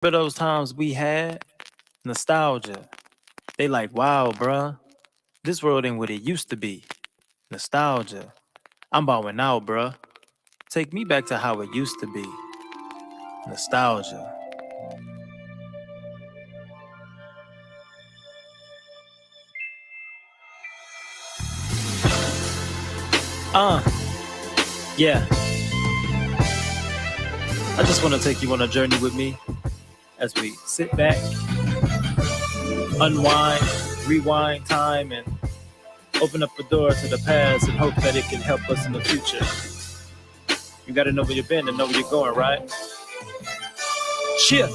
Remember those times we had? Nostalgia. They like, wow, bruh, this world ain't what it used to be. Nostalgia. I'm bowing out, bruh. Take me back to how it used to be. Nostalgia. Uh, yeah. I just want to take you on a journey with me as we sit back, unwind, rewind time, and open up the door to the past and hope that it can help us in the future. You gotta know where you've been and know where you're going, right? Cheer.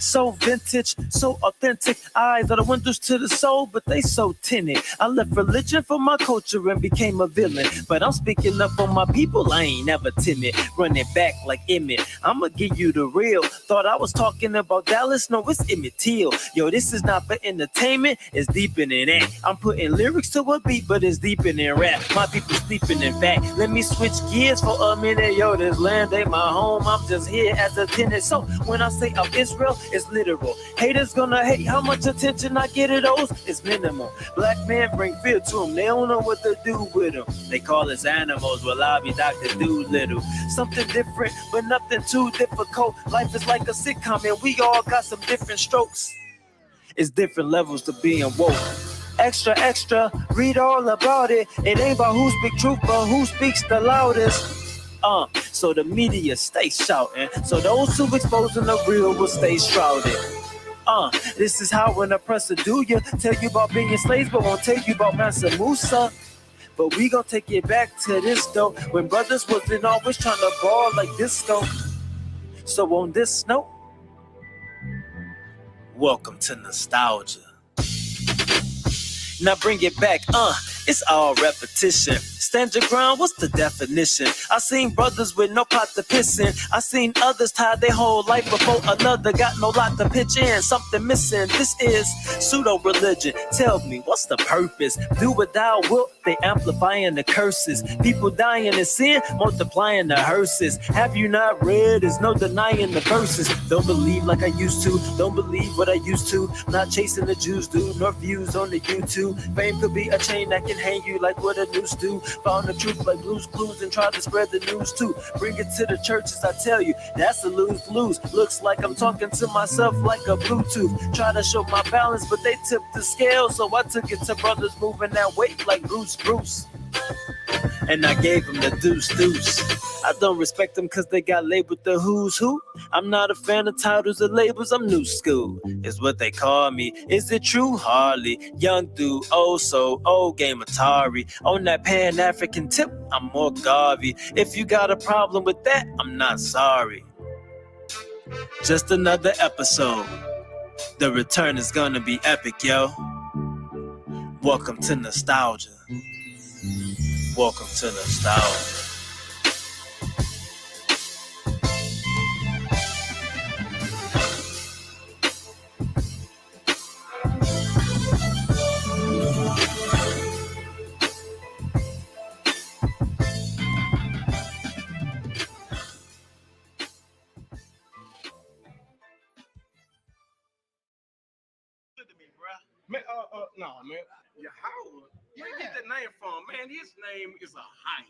So vintage, so authentic. Eyes are the windows to the soul, but they so tinted. I left religion for my culture and became a villain. But I'm speaking up for my people, I ain't never timid. Running back like Emmett, I'ma give you the real. Thought I was talking about Dallas, no, it's Emmett Till. Yo, this is not for entertainment, it's deeper than that. I'm putting lyrics to a beat, but it's deeper than rap. My people sleeping in fact. Let me switch gears for a minute. Yo, this land ain't my home, I'm just here as a tenant. So when I say I'm Israel, it's literal. Haters gonna hate how much attention I get at those. It's minimal. Black men bring fear to them. They don't know what to do with them. They call us animals. Well, I'll be Dr. Doolittle. Something different, but nothing too difficult. Life is like a sitcom, and we all got some different strokes. It's different levels to being woke. Extra, extra, read all about it. It ain't about who speaks truth, but who speaks the loudest. So the media stay shouting. So those who exposing the real will stay shrouded. This is how an oppressor do you. Tell you about being slaves, but won't tell you about Mansa Musa. But we gon' take it back to this though. When brothers wasn't always trying to ball like disco. So on this note, welcome to nostalgia. Now bring it back, it's all repetition. Stand your ground, what's the definition? I seen brothers with no pot to piss in. I seen others tie their whole life before another got no lot to pitch in. Something missing, this is pseudo-religion. Tell me, what's the purpose? Do what thou wilt, they amplifying the curses. People dying in sin, multiplying the hearses. Have you not read? There's no denying the verses. Don't believe like I used to, don't believe what I used to. Not chasing the Jews do, nor views on the YouTube. Fame could be a chain that can hang you like what a noose do. Found the truth like Blue's Clues and tried to spread the news too. Bring it to the churches, I tell you, that's a lose-lose. Looks like I'm talking to myself like a Bluetooth. Try to show my balance, but they tipped the scale. So I took it to brothers moving that weight like Bruce. And I gave them the deuce. I don't respect them cause they got labeled the who's who. I'm not a fan of titles or labels, I'm new school, is what they call me. Is it true? Hardly. Young dude, oh so old game Atari. On that Pan-African tip, I'm more Garvey. If you got a problem with that, I'm not sorry. Just another episode. The return is gonna be epic, yo. Welcome to nostalgia. Welcome to nostalgia. Man, no, man. Yahweh. Where you get that name from? Man, his name is a hype.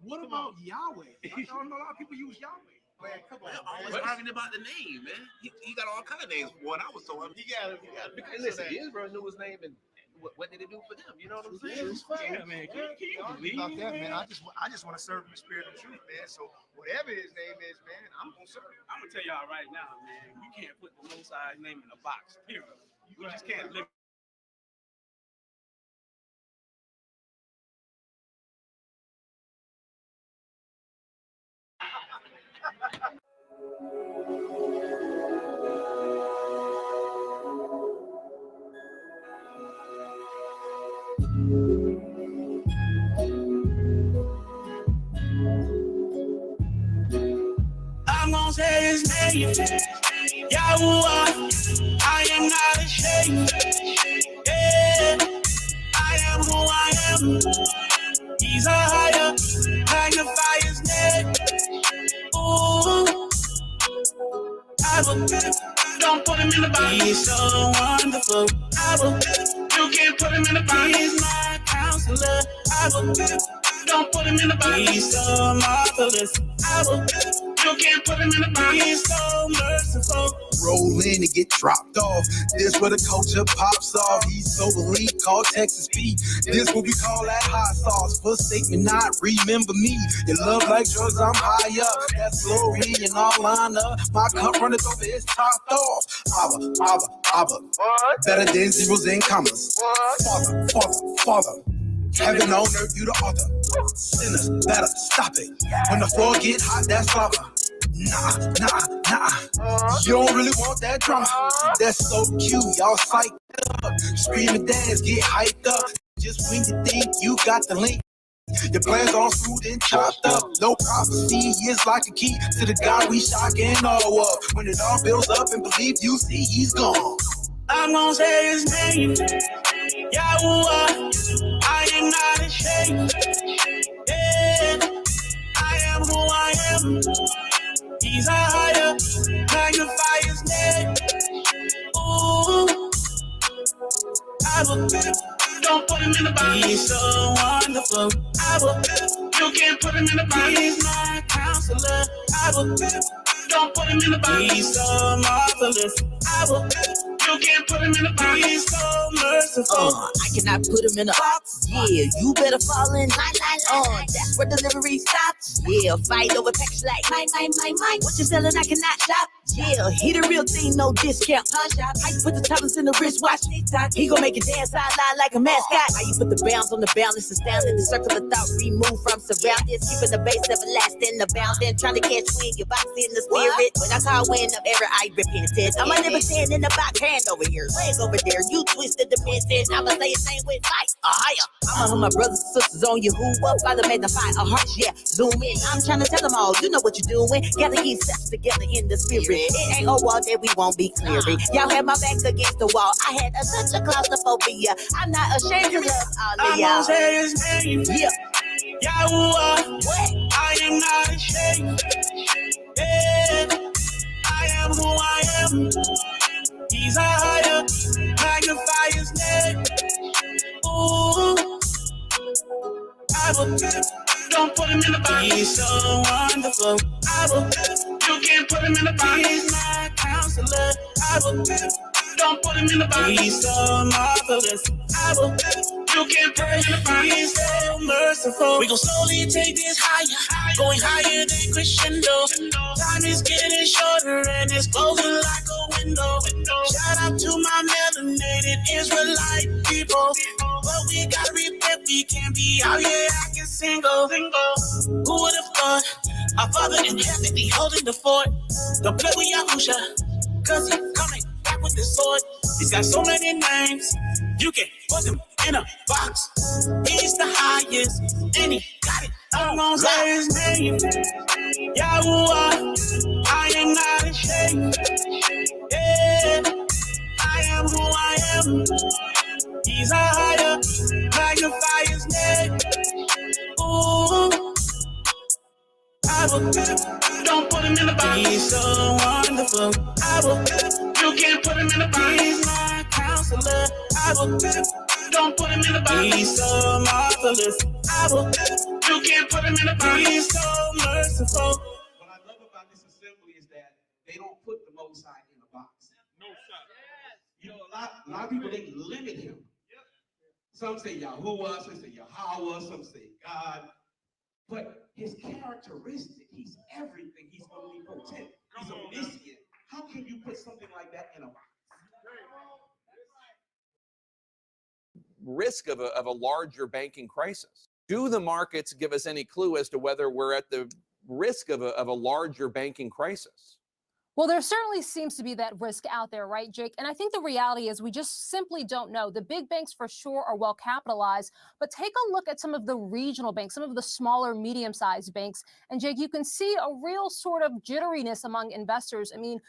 What about Yahweh? I don't know a lot of people use Yahweh. Man, come on. I was arguing about the name, man. He got all kind of names. What I was told, he got. Because listen, Israel knew his name, and what did it do for them? You know what I'm saying? Yeah, man. Can you believe about that, man? I just want to serve him in spirit and truth, man. So whatever his name is, man, I'm gonna serve. I'm gonna tell y'all right now, man. You can't put the Most High's name in a box. Period. You just can't live. I'm gonna say his name, Yahweh. I am not ashamed. Yeah, I am who I am. He's a higher, magnify his name. Ooh, I will, don't put him in the box. He's so wonderful. I will, you can't put him in the box. He's my counselor. I will, don't put him in the box. He's so marvelous. I will, you can't put him in the box. He's so merciful. Roll in and get dropped off. This where the culture pops off. He's so elite, called Texas Pete. This what we call that hot sauce. Forsake me not, remember me. Your love like drugs, I'm high up. That's glory and all line up. My cup runneth over, it's topped off. Abba. What? Better than zeros and commas. What? Father. Heaven on earth, you the author. Sinners, better stop it. When the floor get hot, that's lava. Nah. You don't really want that drama. That's so cute, y'all psyched up. Scream and dance, get hyped up. Just when you think you got the link, your plans all screwed and chopped up. No prophecy is like a key to the God we shock and all up. When it all builds up and believe you see he's gone. I'm gonna say his name, Yahuwah. I am not ashamed. Yeah, I am who I am. He's a higher, magnify his name. Ooh, I will, don't put him in the box. He's so wonderful. I will, you can't put him in the box. He's my counselor. I will, don't put him in the box. He's so marvelous. I will, you can't put him in the box. He's so merciful. I cannot put him in a box. Yeah, you better fall in line. That's where delivery stops. Yeah, fight over packs like mine. What you selling, I cannot shop. Yeah, he the real thing, no discount. How you put the toppers in the wristwatch? TikTok. He gon' make it dance sideline like a mascot. How you put the bounds on the balance, astounding. The circle of thought removed from surroundings. Keeping the base everlasting, the bounding. Trying to catch wind, your box in the spirit. When I call wind up every I repented. I'm a never stand in the box, hand over here, leg over there. You twisted the dimension. I'ma say it same with fight. Higher. I'ma hug my brothers and sisters on you. Who up? Father magnify a heart, yeah. Zoom in. I'm trying to tell them all, you know what you're doing. Gotta get steps together in the spirit. It ain't a wall that we won't be clearing. Y'all had my back against the wall. I had such a claustrophobia. I'm not ashamed to love all of y'all. I'm gonna say his name. Yeah. Yahuwah. What? I am not ashamed. Yeah, I am who I am. He's a higher, magnify his name. Ooh, I will, don't put him in the box. He's so wonderful. I will, you can't put him in the box. He's my counselor. I will, don't put him in the box. He's so marvelous. I will, you can't put him in the box. He's so merciful. We gon' slowly take this higher, going higher than crescendo. Time is getting shorter and it's closing like a window. Shout out to my melanated Israelite people. But we gotta repent, we can't be out here acting single. Who would have thought our Father in heaven be holding the fort? Don't play with Yahusha, cause he's coming back with his sword. He's got so many names, you can put him in a box. He's the highest, and he got it. I'm gonna say his name, Yahuwah. I am not ashamed. Yeah, I am who I am. He's a higher, magnify his name. Ooh, I will, don't put him in the box. He's so wonderful. I will, you can't put him in the box. He's my counselor. I will, don't put him in the box. He's so marvelous. I will, you can't put him in the box. He's so merciful. What I love about this assembly is that they don't put the Most High in a box. No, sir. You know, a lot of people, they limit him. Some say Yahuwah, some say Yahweh, some say God. But his characteristic, he's everything. He's omnipotent. He's omniscient. How can you put something like that in a box? Risk of a larger banking crisis. Do the markets give us any clue as to whether we're at the risk of a larger banking crisis? Well, there certainly seems to be that risk out there, right, Jake? And I think the reality is we just simply don't know. The big banks for sure are well capitalized, but take a look at some of the regional banks, some of the smaller, medium-sized banks. And Jake, you can see a real sort of jitteriness among investors. I mean,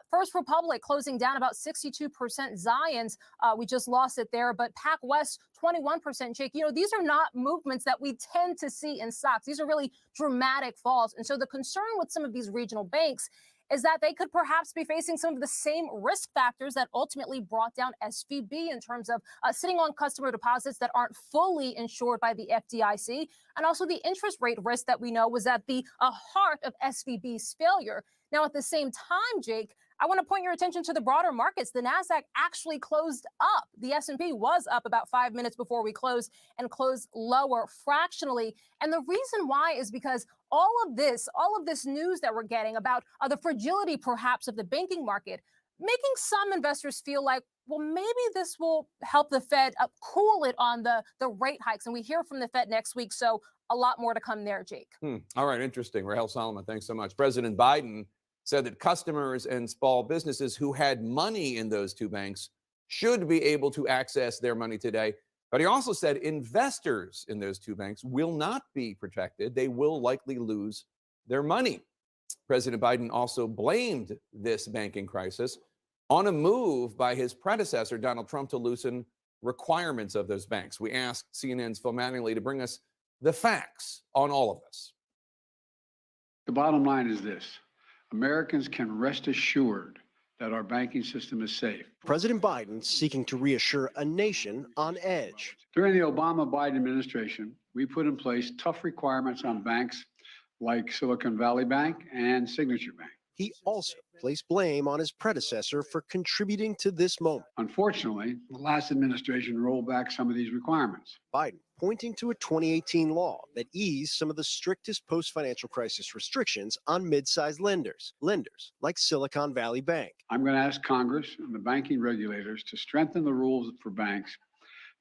First Republic closing down about 62%. Zions, we just lost it there, but PacWest, 21%. Jake, you know, these are not movements that we tend to see in stocks. These are really dramatic falls. And so the concern with some of these regional banks is that they could perhaps be facing some of the same risk factors that ultimately brought down SVB in terms of sitting on customer deposits that aren't fully insured by the FDIC, and also the interest rate risk that we know was at the heart of SVB's failure. Now, at the same time, Jake, I want to point your attention to the broader markets. The Nasdaq actually closed up. The S&P was up about 5 minutes before we closed and closed lower fractionally. And the reason why is because all of this news that we're getting about the fragility perhaps of the banking market, making some investors feel like, well, maybe this will help the Fed cool it on the rate hikes. And we hear from the Fed next week. So a lot more to come there, Jake. All right, interesting. Rahel Solomon, thanks so much. President Biden said that customers and small businesses who had money in those two banks should be able to access their money today. But he also said investors in those two banks will not be protected. They will likely lose their money. President Biden also blamed this banking crisis on a move by his predecessor, Donald Trump, to loosen requirements of those banks. We asked CNN's Phil Mattingly to bring us the facts on all of this. The bottom line is this. Americans can rest assured that our banking system is safe. President Biden seeking to reassure a nation on edge. During the Obama-Biden administration, we put in place tough requirements on banks like Silicon Valley Bank and Signature Bank. He also placed blame on his predecessor for contributing to this moment. Unfortunately, the last administration rolled back some of these requirements. Biden pointing to a 2018 law that eased some of the strictest post-financial crisis restrictions on mid-sized lenders like Silicon Valley Bank. I'm going to ask Congress and the banking regulators to strengthen the rules for banks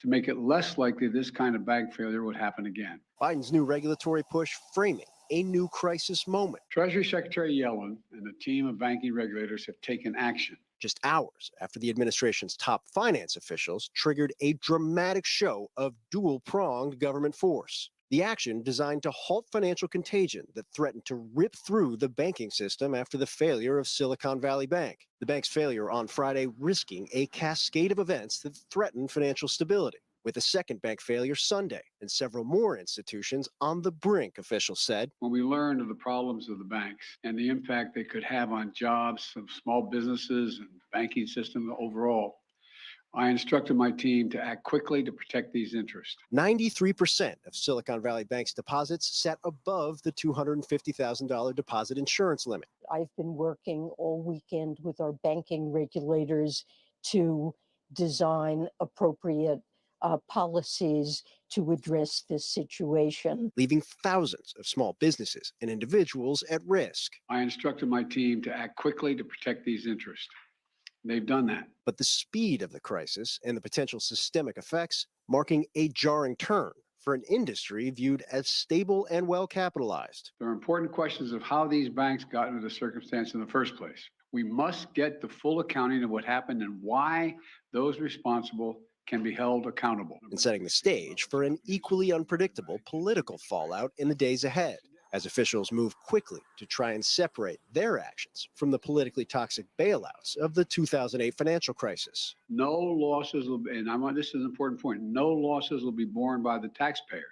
to make it less likely this kind of bank failure would happen again. Biden's new regulatory push framing a new crisis moment. Treasury Secretary Yellen and a team of banking regulators have taken action. Just hours after the administration's top finance officials triggered a dramatic show of dual-pronged government force. The action designed to halt financial contagion that threatened to rip through the banking system after the failure of Silicon Valley Bank. The bank's failure on Friday risking a cascade of events that threatened financial stability, with a second bank failure Sunday and several more institutions on the brink, officials said. When we learned of the problems of the banks and the impact they could have on jobs of small businesses and banking system overall, I instructed my team to act quickly to protect these interests. 93% of Silicon Valley Bank's deposits sat above the $250,000 deposit insurance limit. I've been working all weekend with our banking regulators to design appropriate policies to address this situation, leaving thousands of small businesses and individuals at risk. I instructed my team to act quickly to protect these interests. They've done that. But the speed of the crisis and the potential systemic effects marking a jarring turn for an industry viewed as stable and well capitalized. There are important questions of how these banks got into the circumstance in the first place. We must get the full accounting of what happened and why those responsible can be held accountable. And setting the stage for an equally unpredictable political fallout in the days ahead, as officials move quickly to try and separate their actions from the politically toxic bailouts of the 2008 financial crisis. No losses will be, and this is an important point, no losses will be borne by the taxpayers.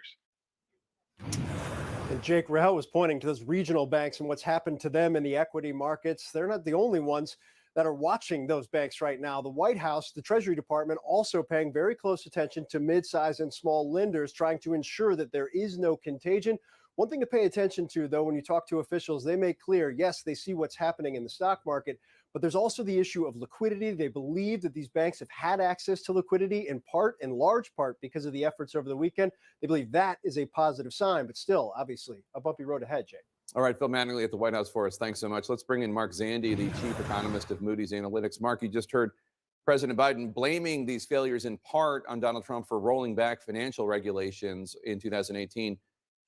And Jake, Rahel was pointing to those regional banks and what's happened to them in the equity markets. They're not the only ones that are watching those banks right now. The White House, the Treasury Department, also paying very close attention to mid-sized and small lenders, trying to ensure that there is no contagion. One thing to pay attention to, though, when you talk to officials, they make clear, yes, they see what's happening in the stock market, but there's also the issue of liquidity. They believe that these banks have had access to liquidity in large part, because of the efforts over the weekend. They believe that is a positive sign, but still, obviously, a bumpy road ahead, Jay. All right, Phil Mattingly at the White House for us. Thanks so much. Let's bring in Mark Zandi, the chief economist of Moody's Analytics. Mark, you just heard President Biden blaming these failures in part on Donald Trump for rolling back financial regulations in 2018.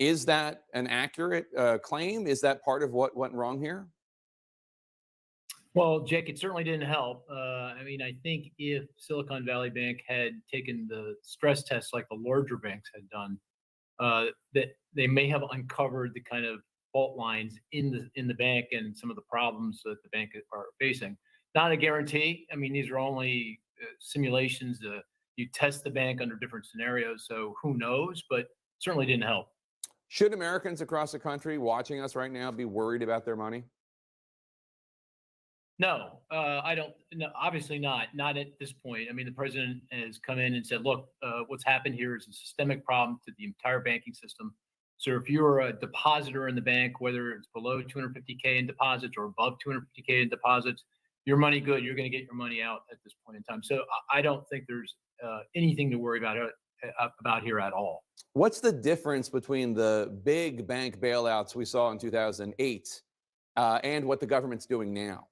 Is that an accurate claim? Is that part of what went wrong here? Well, Jake, it certainly didn't help. I mean, I think if Silicon Valley Bank had taken the stress tests like the larger banks had done, that they may have uncovered the kind of fault lines in the bank and some of the problems that the bank are facing. Not a guarantee. I mean, these are only simulations. You test the bank under different scenarios, so who knows? But certainly didn't help. Should Americans across the country watching us right now be worried about their money? No, I don't. No, obviously not. Not at this point. I mean, the president has come in and said, "Look, what's happened here is a systemic problem to the entire banking system. So if you're a depositor in the bank, whether it's below 250K in deposits or above 250K in deposits, your money good. You're going to get your money out at this point in time. So I don't think there's anything to worry about here at all. What's the difference between the big bank bailouts we saw in 2008 and what the government's doing now?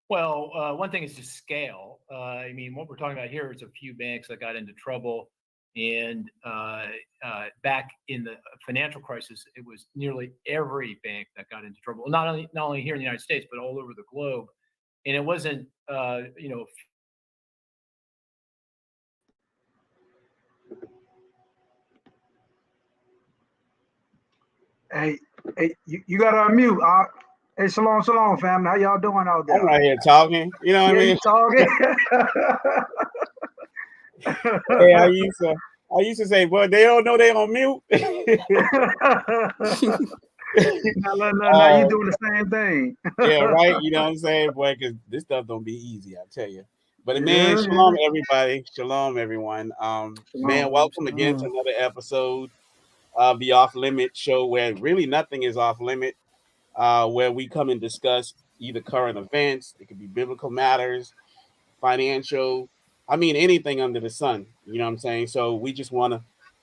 Well, one thing is just scale. I mean, what we're talking about here is a few banks that got into trouble. And back in the financial crisis, it was nearly every bank that got into trouble. Not only here in the United States, but all over the globe. And it wasn't, Hey, you got to unmute. Hey, shalom, family. How y'all doing out there? I'm right here talking. You know what I mean? Talking. Hey, I used to say, boy, they don't know they on mute. No, you doing the same thing. Yeah, right. You know what I'm saying, boy? Because this stuff don't be easy, I tell you. But man, shalom everybody, shalom everyone. Man, welcome again to another episode of the Off Limit Show, where really nothing is off limit. Where we come and discuss either current events, it could be biblical matters, financial. I mean, anything under the sun. You know what I'm saying? So we just want to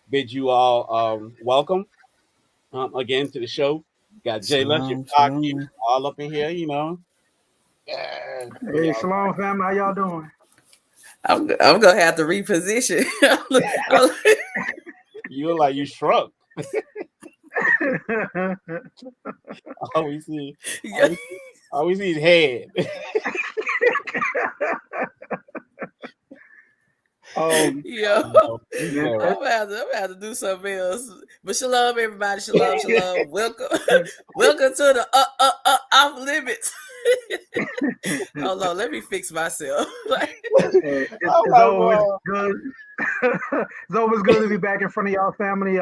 bid you all welcome again to the show. Got JLutch all up in here, you know. Hey, shalom, family. How y'all doing? I'm gonna have to reposition. You look like you shrunk. All we see is head. Yo, I'm gonna have to do something else. But shalom, everybody. Shalom. Welcome to the Off Limits. Hold on, let me fix myself. It's always good. It's always good to be back in front of y'all family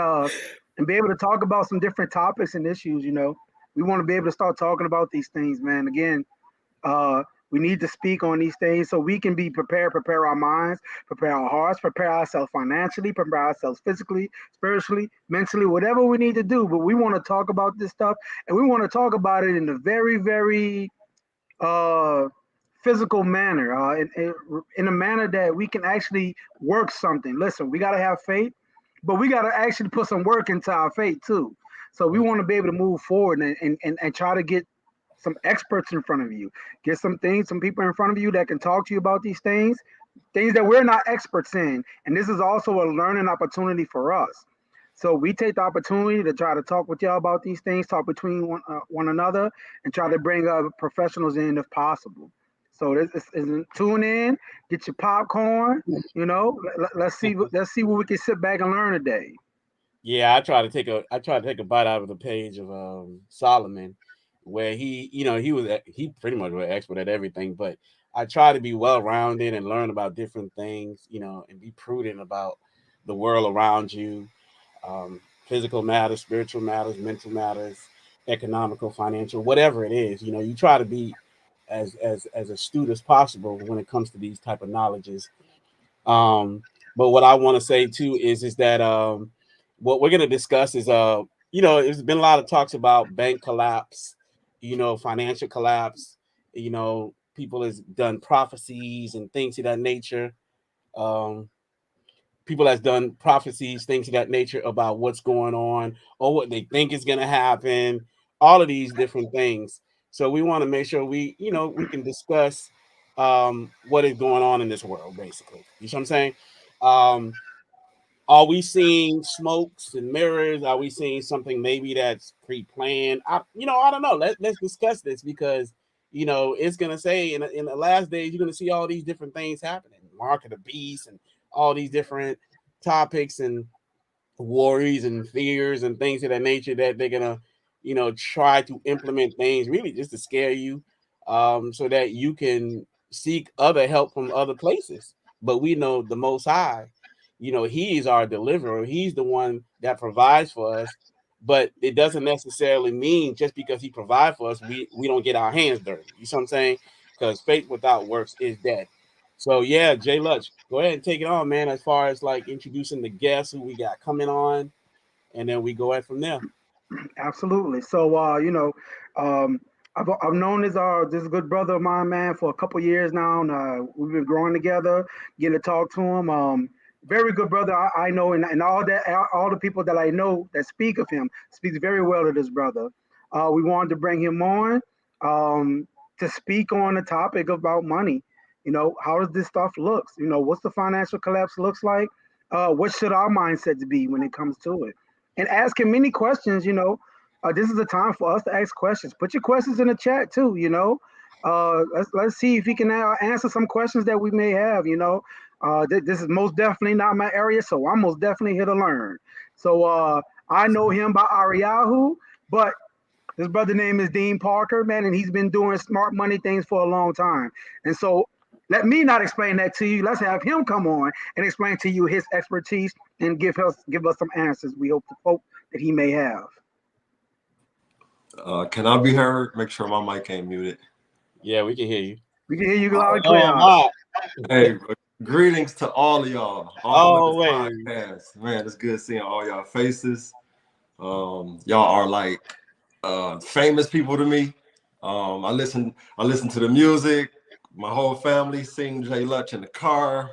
and be able to talk about some different topics and issues. You know, we want to be able to start talking about these things, man. Again, we need to speak on these things so we can be prepared, prepare our minds, prepare our hearts, prepare ourselves financially, prepare ourselves physically, spiritually, mentally, whatever we need to do. But we want to talk about this stuff, and we want to talk about it in a very, very physical manner, in a manner that we can actually work something. Listen, we got to have faith, but we got to actually put some work into our faith too. So we want to be able to move forward and try to get some experts in front of you, get some people in front of you that can talk to you about these things that we're not experts in. And this is also a learning opportunity for us. So we take the opportunity to try to talk with y'all about these things, talk between one another, and try to bring professionals in if possible. So this is tune in, get your popcorn. You know, let's see what we can sit back and learn today. Yeah, I try to take a bite out of the page of Solomon, where he pretty much was an expert at everything, but I try to be well-rounded and learn about different things, you know, and be prudent about the world around you, physical matters, spiritual matters, mental matters, economical, financial, whatever it is. You know, you try to be as astute as possible when it comes to these type of knowledges. But what I want to say too is that what we're going to discuss is you know, there's been a lot of talks about bank collapse, you know, financial collapse. You know, people has done prophecies and things of that nature. People has done prophecies, things of that nature about what's going on or what they think is going to happen. All of these different things. So we want to make sure we can discuss what is going on in this world, basically. You know what I'm saying? Are we seeing smokes and mirrors? Are we seeing something maybe that's pre-planned? I don't know. Let's discuss this because, you know, it's going to say in the last days, you're going to see all these different things happening. Mark of the beast and all these different topics and worries and fears and things of that nature that they're going to, you know, try to implement things really just to scare you so that you can seek other help from other places. But we know the Most High, you know, he is our deliverer. He's the one that provides for us. but it doesn't necessarily mean just because he provides for us, we don't get our hands dirty. You see what I'm saying? Because faith without works is dead. So yeah, JLutch, go ahead and take it on, man. As far as like introducing the guests who we got coming on, and then we go ahead from there. Absolutely. So, I've known this good brother of mine, man, for a couple years now. And, we've been growing together, getting to talk to him. Very good brother. I know, and all the people that I know that speak of him speaks very well of this brother. We wanted to bring him on to speak on the topic about money. How does this stuff look? What's the financial collapse looks like? What should our mindsets be when it comes to it? And ask him many questions. This is a time for us to ask questions. Put your questions in the chat too. Let's see if he can answer some questions that we may have. This is most definitely not my area, so I'm most definitely here to learn. So I know him by Ariyahu, but his brother name is Dean Parker, man, and he's been doing smart money things for a long time. And so let me not explain that to you. Let's have him come on and explain to you his expertise and give us some answers we hope that he may have. Can I be heard? Make sure my mic ain't muted. Yeah, we can hear you. We can hear you loud and clear. Hey, greetings to all of y'all. Podcast. Man, it's good seeing all y'all faces. Y'all are like famous people to me. I listen to the music. My whole family sing JLutch in the car.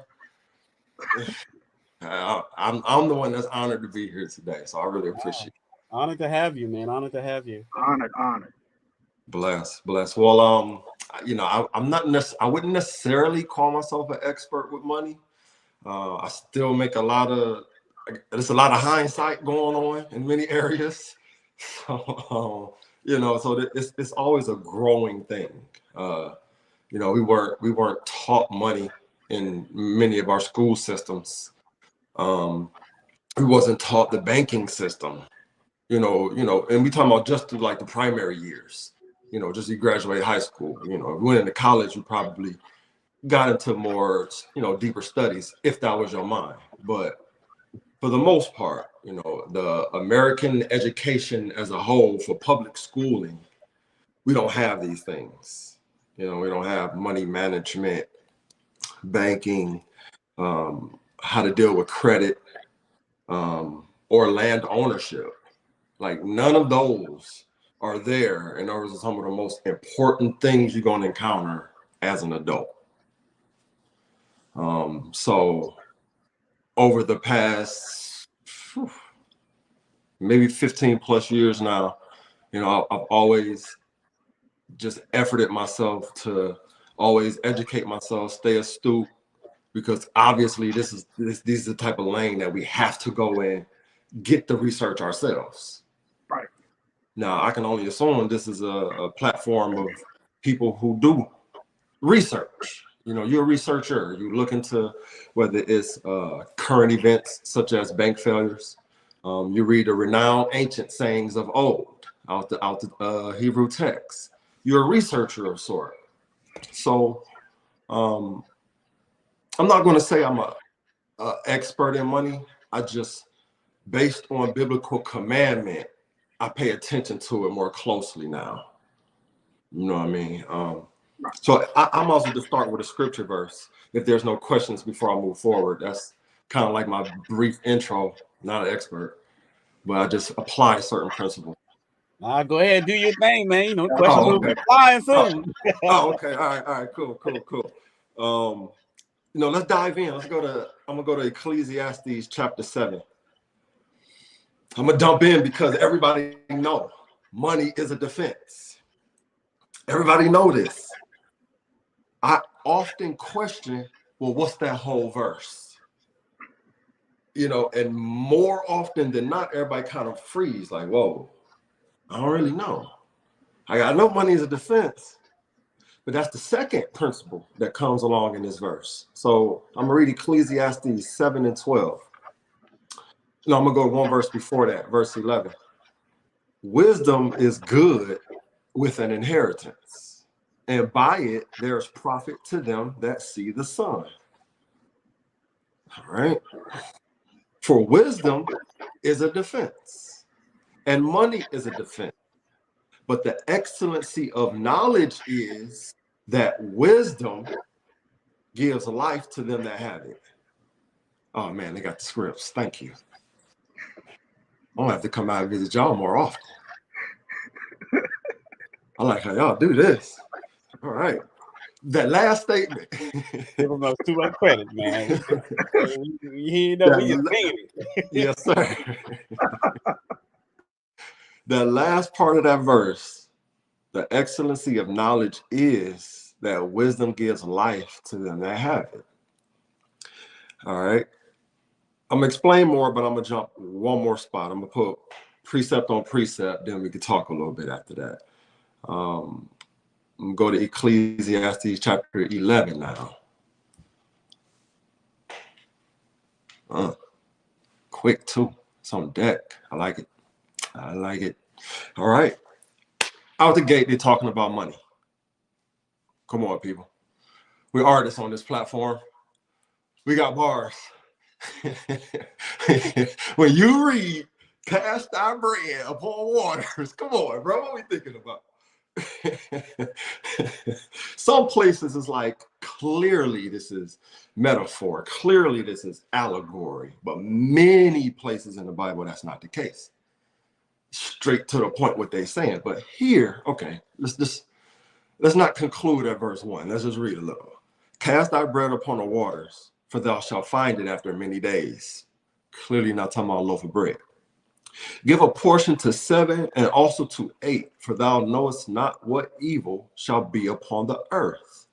I'm the one that's honored to be here today, so I really appreciate it. Honored to have you, man. Honored to have you. Honored. Bless. Well, I wouldn't necessarily call myself an expert with money. I still make there's a lot of hindsight going on in many areas. So, so it's always a growing thing. We weren't taught money in many of our school systems. We wasn't taught the banking system. And we talking about just through like the primary years. Just you graduate high school. If you went into college, you probably got into more, deeper studies if that was your mind. But for the most part, the American education as a whole for public schooling, we don't have these things. We don't have money management, banking, how to deal with credit, or land ownership. Like none of those are there, and those are some of the most important things you're going to encounter as an adult. So over the past maybe 15 plus years now, I've always just efforted myself to always educate myself, stay astute, because obviously this is the type of lane that we have to go in, get the research ourselves. Right. Now, I can only assume this is a platform of people who do research. You're a researcher. You look into whether it's current events such as bank failures. You read the renowned ancient sayings of old out the Hebrew text. You're a researcher of sort. So I'm not going to say I'm a expert in money. I just, based on biblical commandment, I pay attention to it more closely now. You know what I mean? So I'm also to start with a scripture verse. If there's no questions before I move forward, that's kind of like my brief intro. Not an expert, but I just apply certain principles. Go ahead and do your thing, man. Questions will be flying soon. Okay. All right. Cool. Let's dive in. I'm gonna go to Ecclesiastes chapter 7. I'm gonna dump in because everybody know money is a defense. Everybody know this. I often question, well, what's that whole verse? And more often than not, everybody kind of freeze, like, whoa, I don't really know. I know money is a defense, but that's the second principle that comes along in this verse. So I'm gonna read Ecclesiastes 7 and 12. No, I'm gonna go one verse before that, verse 11. Wisdom is good with an inheritance, and by it there is profit to them that see the sun. All right. For wisdom is a defense, And money is a defense. But the excellency of knowledge is that wisdom gives life to them that have it. Oh man, they got the scripts. Thank you. I'm gonna have to come out and visit y'all more often. I like how y'all do this. All right. That last statement. Giving us too much credit, man. we know we just made it. Yes, sir. The last part of that verse, the excellency of knowledge is that wisdom gives life to them that have it. All right. I'm gonna explain more, but I'm gonna jump one more spot. I'm gonna put precept on precept, then we can talk a little bit after that. I'm gonna go to Ecclesiastes chapter 11 now. Quick too. It's on deck. I like it. I like it. All right. Out the gate, they're talking about money. Come on, people. We're artists on this platform. We got bars. When you read, cast our bread upon waters, come on, bro. What are we thinking about? Some places is like, clearly this is metaphor. Clearly this is allegory. But many places in the Bible, that's not the case. Straight to the point what they're saying. But here, okay, let's not conclude at verse 1. Let's just read a little. Cast thy bread upon the waters, for thou shalt find it after many days. Clearly not talking about a loaf of bread. Give a portion to 7 and also to 8, for thou knowest not what evil shall be upon the earth.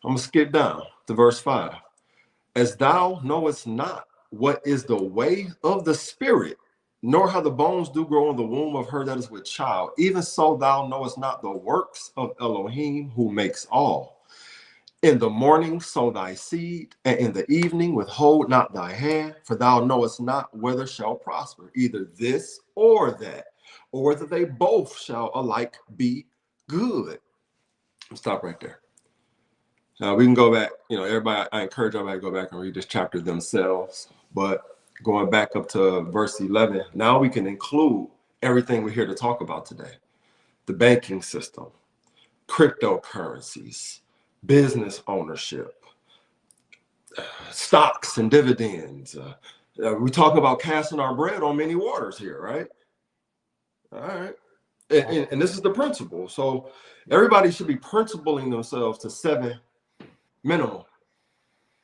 I'm going to skip down to verse 5. As thou knowest not what is the way of the Spirit, nor how the bones do grow in the womb of her that is with child, even so thou knowest not the works of Elohim who makes all. In the morning sow thy seed, and in the evening withhold not thy hand, for thou knowest not whether shall prosper, either this or that, or whether they both shall alike be good. I'll stop right there. Now we can go back, everybody, I encourage everybody to go back and read this chapter themselves, but going back up to verse 11, now we can include everything we're here to talk about today. The banking system, cryptocurrencies, business ownership, stocks and dividends. We're talking about casting our bread on many waters here, right? All right. And this is the principle. So everybody should be principling themselves to 7 minimum.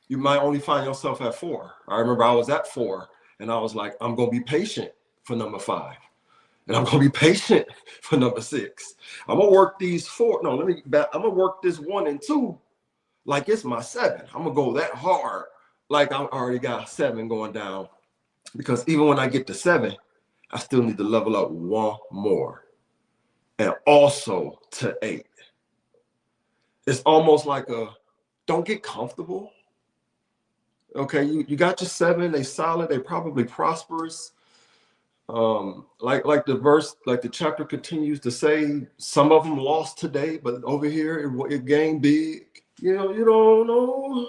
You might only find yourself at 4. I remember I was at 4 and I was like, I'm going to be patient for number 5. And I'm going to be patient for number 6. I'm going to work these 4. No, I'm going to work this 1 and 2 like it's my 7. I'm going to go that hard like I already got 7 going down. Because even when I get to 7, I still need to level up 1 more. And also to 8. It's almost like don't get comfortable. Okay, you got your 7. They solid. They probably prosperous. Like the verse, like the chapter continues to say, some of them lost today, but over here it gained big. You don't know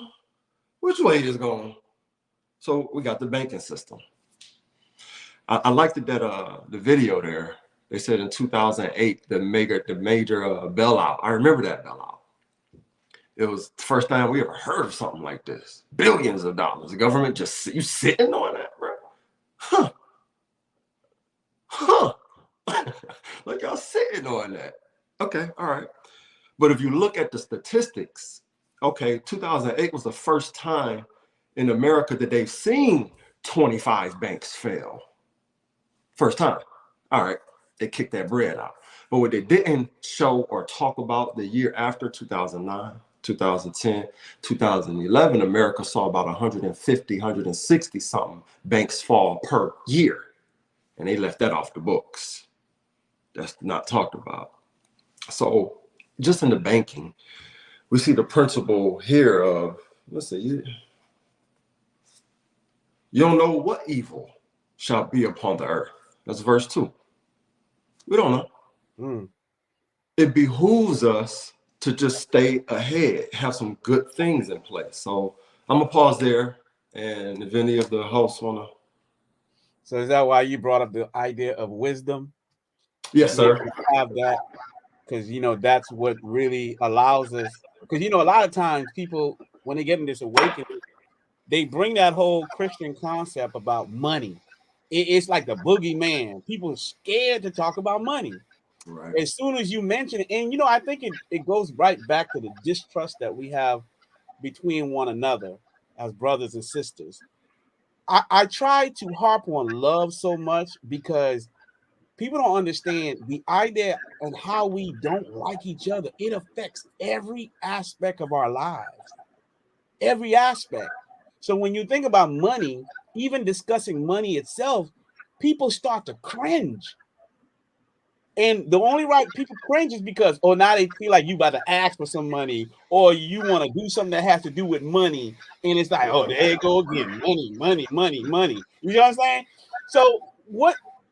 which way it's going. So we got the banking system. I liked that the video there. They said in 2008 the major bailout. I remember that bailout. It was the first time we ever heard of something like this. Billions of dollars. The government you sitting on that, bro? Huh. Like y'all sitting on that. Okay, all right. But if you look at the statistics, okay, 2008 was the first time in America that they've seen 25 banks fail. First time. All right, they kicked that bread out. But what they didn't show or talk about the year after 2009, 2010, 2011, America saw about 150, 160 something banks fall per year. And they left that off the books. That's not talked about. So just in the banking, we see the principle here of, let's see, you don't know what evil shall be upon the earth. That's verse 2. We don't know. It behooves us to just stay ahead, have some good things in place. So I'm gonna pause there, and if any of the hosts wanna So is that why you brought up the idea of wisdom? Yes, sir. Have that, because that's what really allows us. Because a lot of times people, when they get in this awakening, they bring that whole Christian concept about money. It's like the boogeyman. People are scared to talk about money. Right. As soon as you mention it, and I think it goes right back to the distrust that we have between one another as brothers and sisters. I try to harp on love so much because people don't understand the idea and how we don't like each other. It affects every aspect of our lives, every aspect. So when you think about money, even discussing money itself, people start to cringe. And the only right people cringe is because, now they feel like you about to ask for some money, or you want to do something that has to do with money. And it's like, there you go again. Money, money, money. You know what I'm saying? So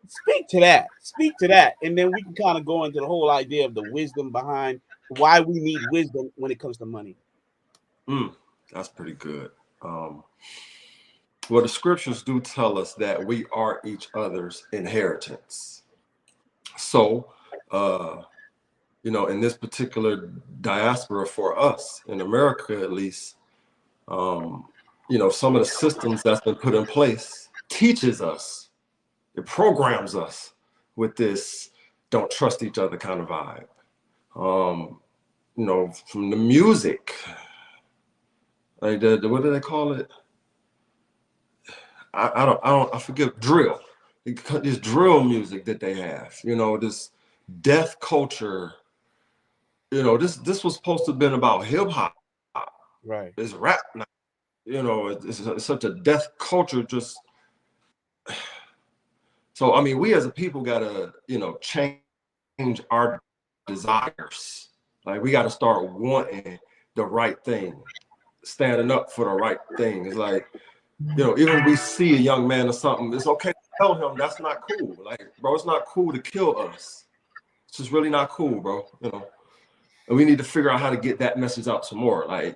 speak to that. And then we can kind of go into the whole idea of the wisdom behind why we need wisdom when it comes to money. That's pretty good. Well, the scriptures do tell us that we are each other's inheritance. So, in this particular diaspora for us, in America at least, some of the systems that's been put in place teaches us, it programs us with this don't trust each other kind of vibe. From the music, like what do they call it? I forget, drill. This drill music that they have, this death culture. This was supposed to have been about hip hop. Right. It's rap now. It's such a death culture. Just so I mean, we as a people gotta change our desires. Like we gotta start wanting the right thing, standing up for the right thing. It's like, even when we see a young man or something, it's okay to tell him that's not cool. Like, bro, it's not cool to kill us. It's just really not cool, bro. And we need to figure out how to get that message out some more. Like,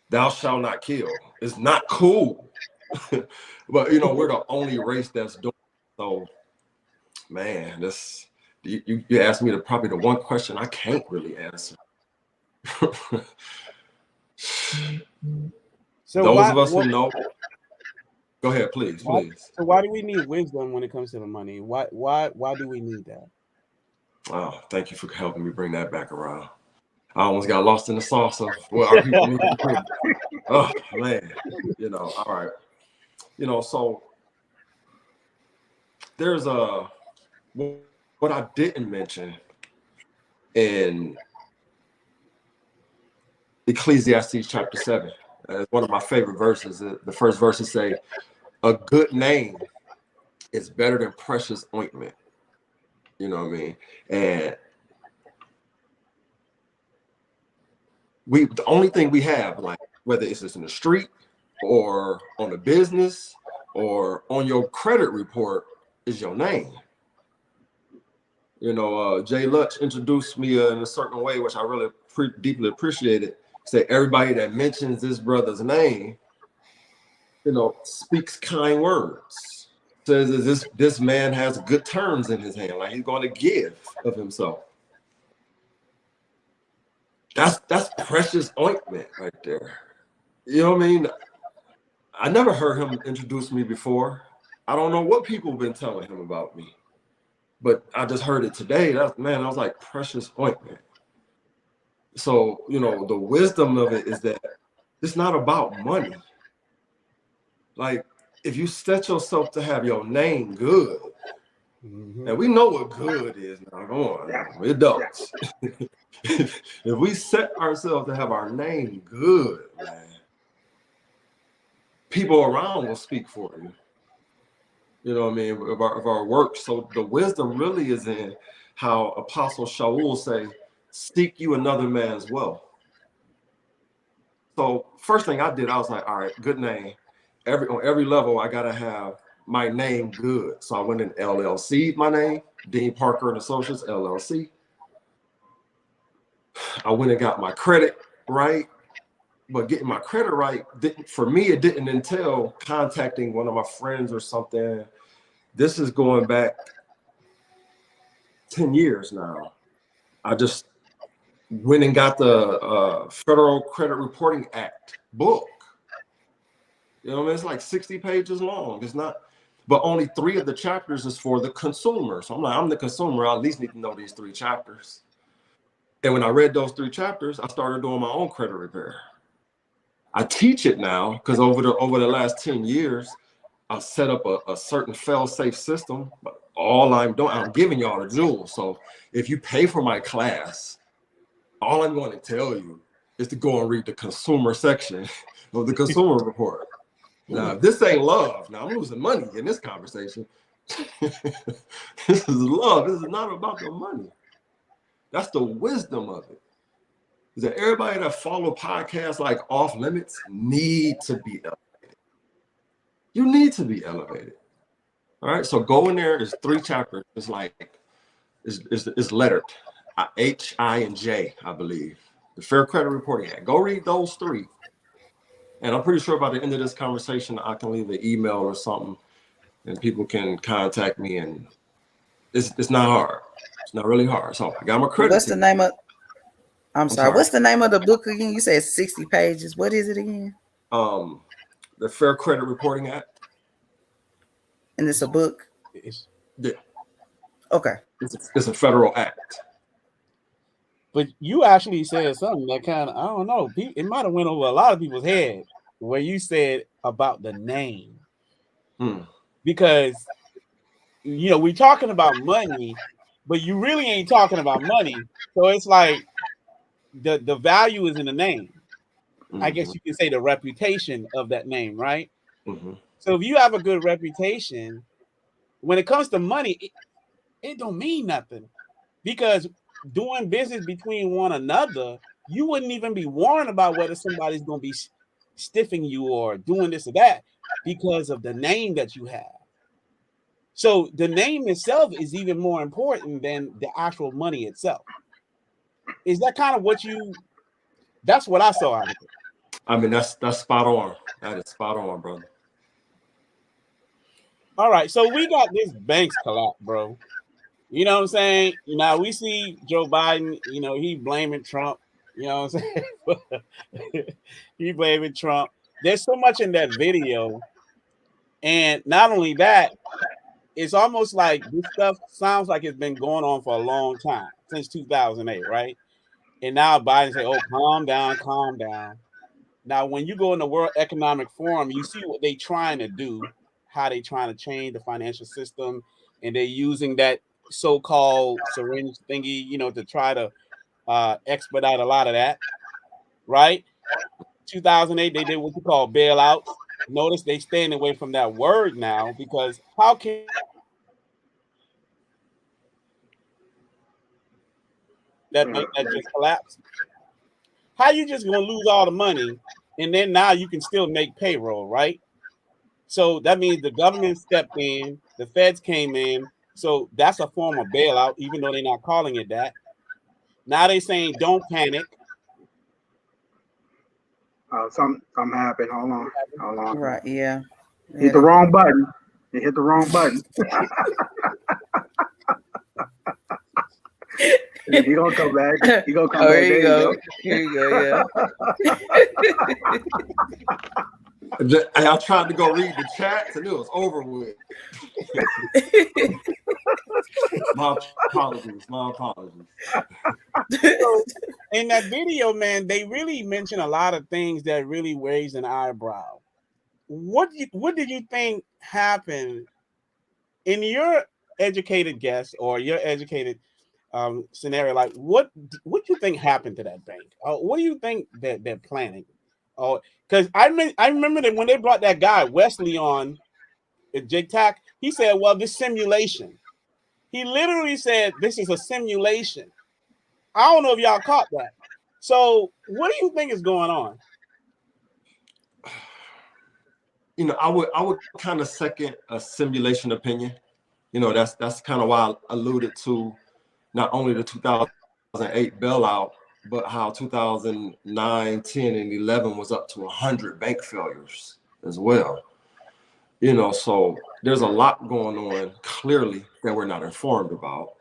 thou shalt not kill. It's not cool. But we're the only race that's doing it. So, man, you asked me probably the one question I can't really answer. So those of us who know. Go ahead, please. So why do we need wisdom when it comes to the money? Why do we need that? Oh, thank you for helping me bring that back around. I almost got lost in the sauce of what our people need to do. Oh man, all right. So there's what I didn't mention in Ecclesiastes chapter 7. One of my favorite verses. The first verses say, "A good name is better than precious ointment." You know what I mean? And the only thing we have, like whether it's just in the street or on a business or on your credit report, is your name. JLutch introduced me in a certain way, which I really deeply appreciated. Say everybody that mentions this brother's name, speaks kind words. Says this man has good terms in his hand, like he's going to give of himself. That's precious ointment right there. You know what I mean? I never heard him introduce me before. I don't know what people have been telling him about me, but I just heard it today. I was like, precious ointment. So, the wisdom of it is that it's not about money. Like, if you set yourself to have your name good, and we know what good is now, come on, adults. If we set ourselves to have our name good, man, people around will speak for you. You know what I mean? Of our work. So the wisdom really is in how Apostle Shaul say, seek you another man's wealth. So first thing I did, I was like, all right, good name. On every level, I gotta have my name good. So I went in LLC, my name, Dean Parker and Associates, LLC. I went and got my credit right. But getting my credit right, for me, it didn't entail contacting one of my friends or something this is going back 10 years now. I just went and got the Federal Credit Reporting Act book. You know what I mean? It's like 60 pages long. It's not, but only 3 of the chapters is for the consumer. So I'm like, I'm the consumer. I at least need to know these 3 chapters. And when I read those 3 chapters, I started doing my own credit repair. I teach it now because over the last 10 years, I've set up a certain fail-safe system. But all I'm doing, I'm giving y'all the jewels. So if you pay for my class, all I'm going to tell you is to go and read the consumer section of the consumer report. Now, if this ain't love, now I'm losing money in this conversation. This is love. This is not about the money. That's the wisdom of it. Is that everybody that follow podcasts like Off Limits need to be elevated. You need to be elevated. All right. So go in there. There's 3 chapters. It's like it's lettered. H, I, and J, I believe. The Fair Credit Reporting Act. Go read those 3. And I'm pretty sure by the end of this conversation, I can leave an email or something and people can contact me. And it's not hard. It's not really hard. So I got my credit. What's the name of? I'm sorry. What's the name of the book again? You said 60 pages. What is it again? The Fair Credit Reporting Act. And it's a book? Okay. It's a federal act. But you actually said something that kind of, I don't know, it might have went over a lot of people's head where you said about the name. Because, you know, we're talking about money, but you really ain't talking about money. So it's like the value is in the name. I guess you can say the reputation of that name, right? So if you have a good reputation, when it comes to money, it don't mean nothing. Because doing business between one another, you wouldn't even be worrying about whether somebody's going to be stiffing you or doing this or that because of the name that you have. So the name itself is even more important than the actual money itself. Is that kind of what that's what I saw out of it. I mean, that's spot on. That is spot on, brother. All right. So we got this banks collapse, bro. You know what I'm saying? Now we see Joe Biden, you know, he blaming Trump. You know what I'm saying? He blaming Trump. There's so much in that video. And not only that, it's almost like this stuff sounds like it's been going on for a long time, since 2008, right? And now Biden say, oh, calm down, calm down. Now, when you go in the World Economic Forum, you see what they trying to do, how they trying to change the financial system, and they're using that so-called syringe thingy, you know, to try to expedite a lot of that, right? 2008, they did what you call bailouts. Notice they staying away from that word now, because how can that make that just collapse? How you just gonna lose all the money and then now you can still make payroll, right? So that means the government stepped in, the feds came in. So that's a form of bailout, even though they're not calling it that. Now they're saying don't panic. Something happened. Hold on. Right, yeah. Hit the wrong button. You hit the wrong button. He gonna come back. He gonna come back. Here you go. Here you go, yeah. I tried to go read the chats and it was over with. My apologies. So in that video, man, they really mention a lot of things that really raised an eyebrow. What did you think happened in your educated guess or your educated scenario? Like, what do you think happened to that bank? What do you think that they're planning? Because I remember that when they brought that guy Wesley on, Jake Tack, he said, "Well, this simulation." He literally said, "This is a simulation." I don't know if y'all caught that. So, what do you think is going on? You know, I would kind of second a simulation opinion. You know, that's kind of why I alluded to not only the 2008 bailout, but how 2009, 10, and 11 was up to 100 bank failures as well. You know, so there's a lot going on clearly that we're not informed about.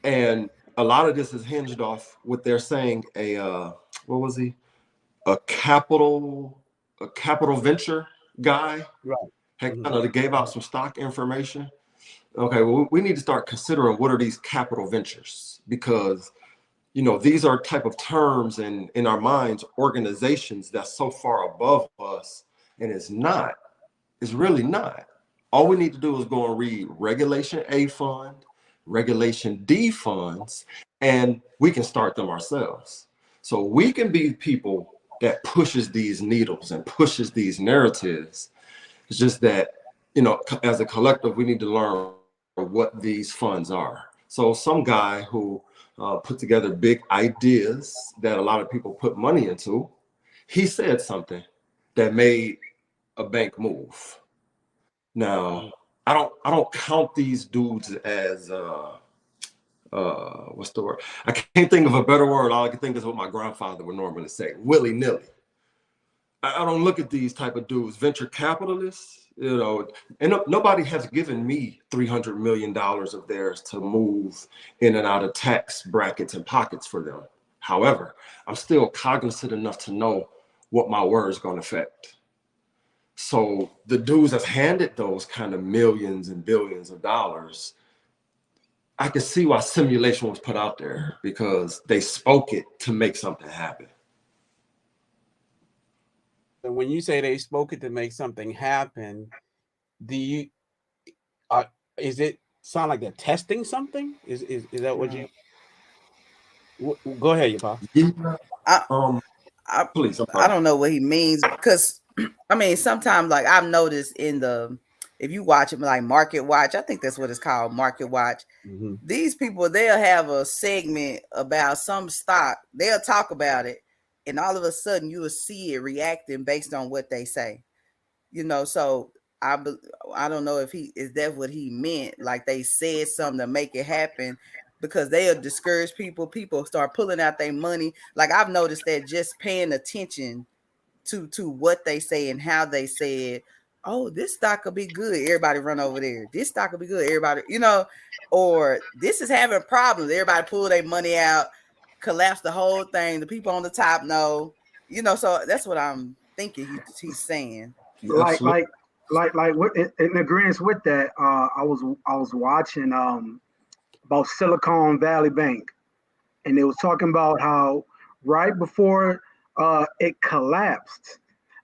And a lot of this is hinged off what they're saying what was he? A capital venture guy had kind of gave out some stock information. Okay, well, we need to start considering what are these capital ventures, because you know these are type of terms in our minds, organizations that's so far above us, and it's really not. All we need to do is go and read Regulation A fund, Regulation D funds, and we can start them ourselves. So we can be people that pushes these needles and pushes these narratives. It's just that, you know, as a collective, we need to learn what these funds are. So some guy who put together big ideas that a lot of people put money into, he said something that made a bank move. Now, I don't count these dudes as what's the word? I can't think of a better word. All I can think is what my grandfather would normally say, willy-nilly. I don't look at these type of dudes, venture capitalists, you know, and nobody has given me $300 million of theirs to move in and out of tax brackets and pockets for them. However, I'm still cognizant enough to know what my word is going to affect. So the dudes that's handed those kind of millions and billions of dollars, I can see why simulation was put out there, because they spoke it to make something happen. And when you say they spoke it to make something happen, is it sound like they're testing something? Is that what you? Go ahead, Yapah. Please, I don't know what he means, because I mean, sometimes like I've noticed if you watch it like Market Watch, I think that's what it's called, Market Watch. These people, they'll have a segment about some stock, they'll talk about it, and all of a sudden you will see it reacting based on what they say. You know, so I don't know if is that what he meant, like they said something to make it happen, because they'll discourage people start pulling out their money. Like I've noticed that just paying attention to what they say and how they say it. Oh, this stock will be good, everybody run over there. This stock will be good, everybody, you know, or this is having problems, everybody pull their money out, collapse the whole thing. The people on the top know, you know, so that's what I'm thinking he's saying. Like what, in agreement with that, I was watching about Silicon Valley Bank, and they was talking about how right before it collapsed,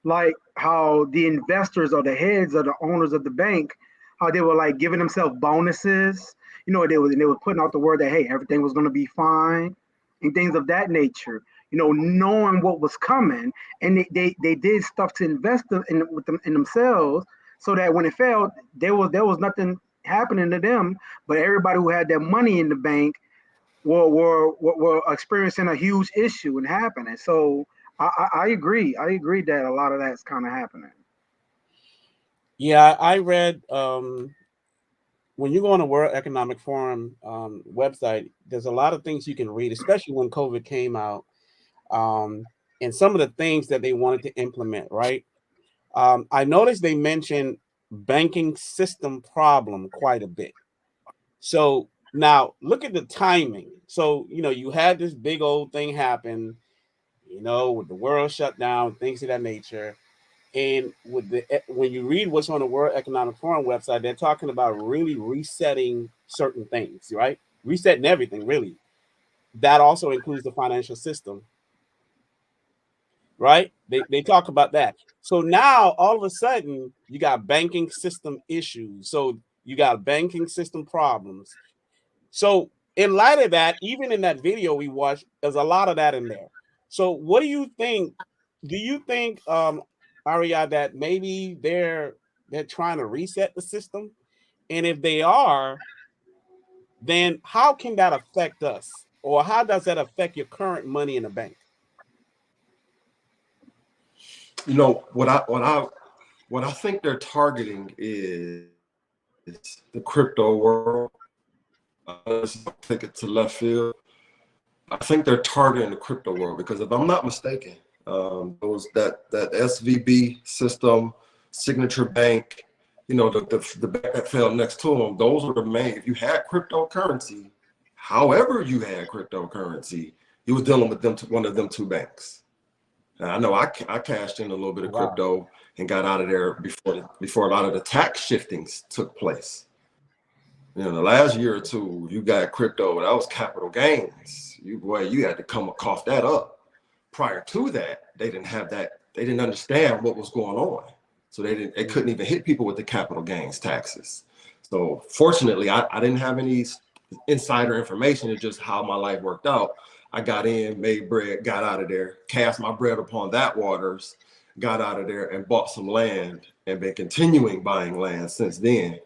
like how the investors or the heads or the owners of the bank, how they were like giving themselves bonuses. You know, they were putting out the word that hey, everything was going to be fine and things of that nature. You know, knowing what was coming, and they did stuff to invest in themselves, so that when it failed, there was nothing happening to them, but everybody who had their money in the bank were experiencing a huge issue and happening. So I agree that a lot of that's kind of happening. Yeah, I read when you go on the World Economic Forum website, there's a lot of things you can read, especially when COVID came out, and some of the things that they wanted to implement, right? I noticed they mentioned banking system problem quite a bit. So now look at the timing. So, you know, you had this big old thing happen, you know, with the world shut down, things of that nature. And when you read what's on the World Economic Forum website, they're talking about really resetting certain things, right? Resetting everything, really. That also includes the financial system, right? They talk about that. So now all of a sudden you got banking system issues. So you got banking system problems. So in light of that, even in that video we watched, there's a lot of that in there. So what do you think? Do you think, Aria, that maybe they're trying to reset the system? And if they are, then how can that affect us? Or how does that affect your current money in the bank? You know, what I think they're targeting is the crypto world. Let's take it to left field. I think they're targeting the crypto world because if I'm not mistaken, That SVB system, Signature Bank, you know, the bank that fell next to them, those were the main. If you had cryptocurrency, however you had cryptocurrency, you was dealing with one of them two banks. And I know I cashed in a little bit of crypto and got out of there before a lot of the tax shiftings took place. You know, the last year or two, you got crypto, that was capital gains. You had to come cough that up. Prior to that, they didn't have that. They didn't understand what was going on. So they couldn't even hit people with the capital gains taxes. So fortunately, I didn't have any insider information. It's just how my life worked out. I got in, made bread, got out of there, cast my bread upon that waters, got out of there and bought some land and been continuing buying land since then,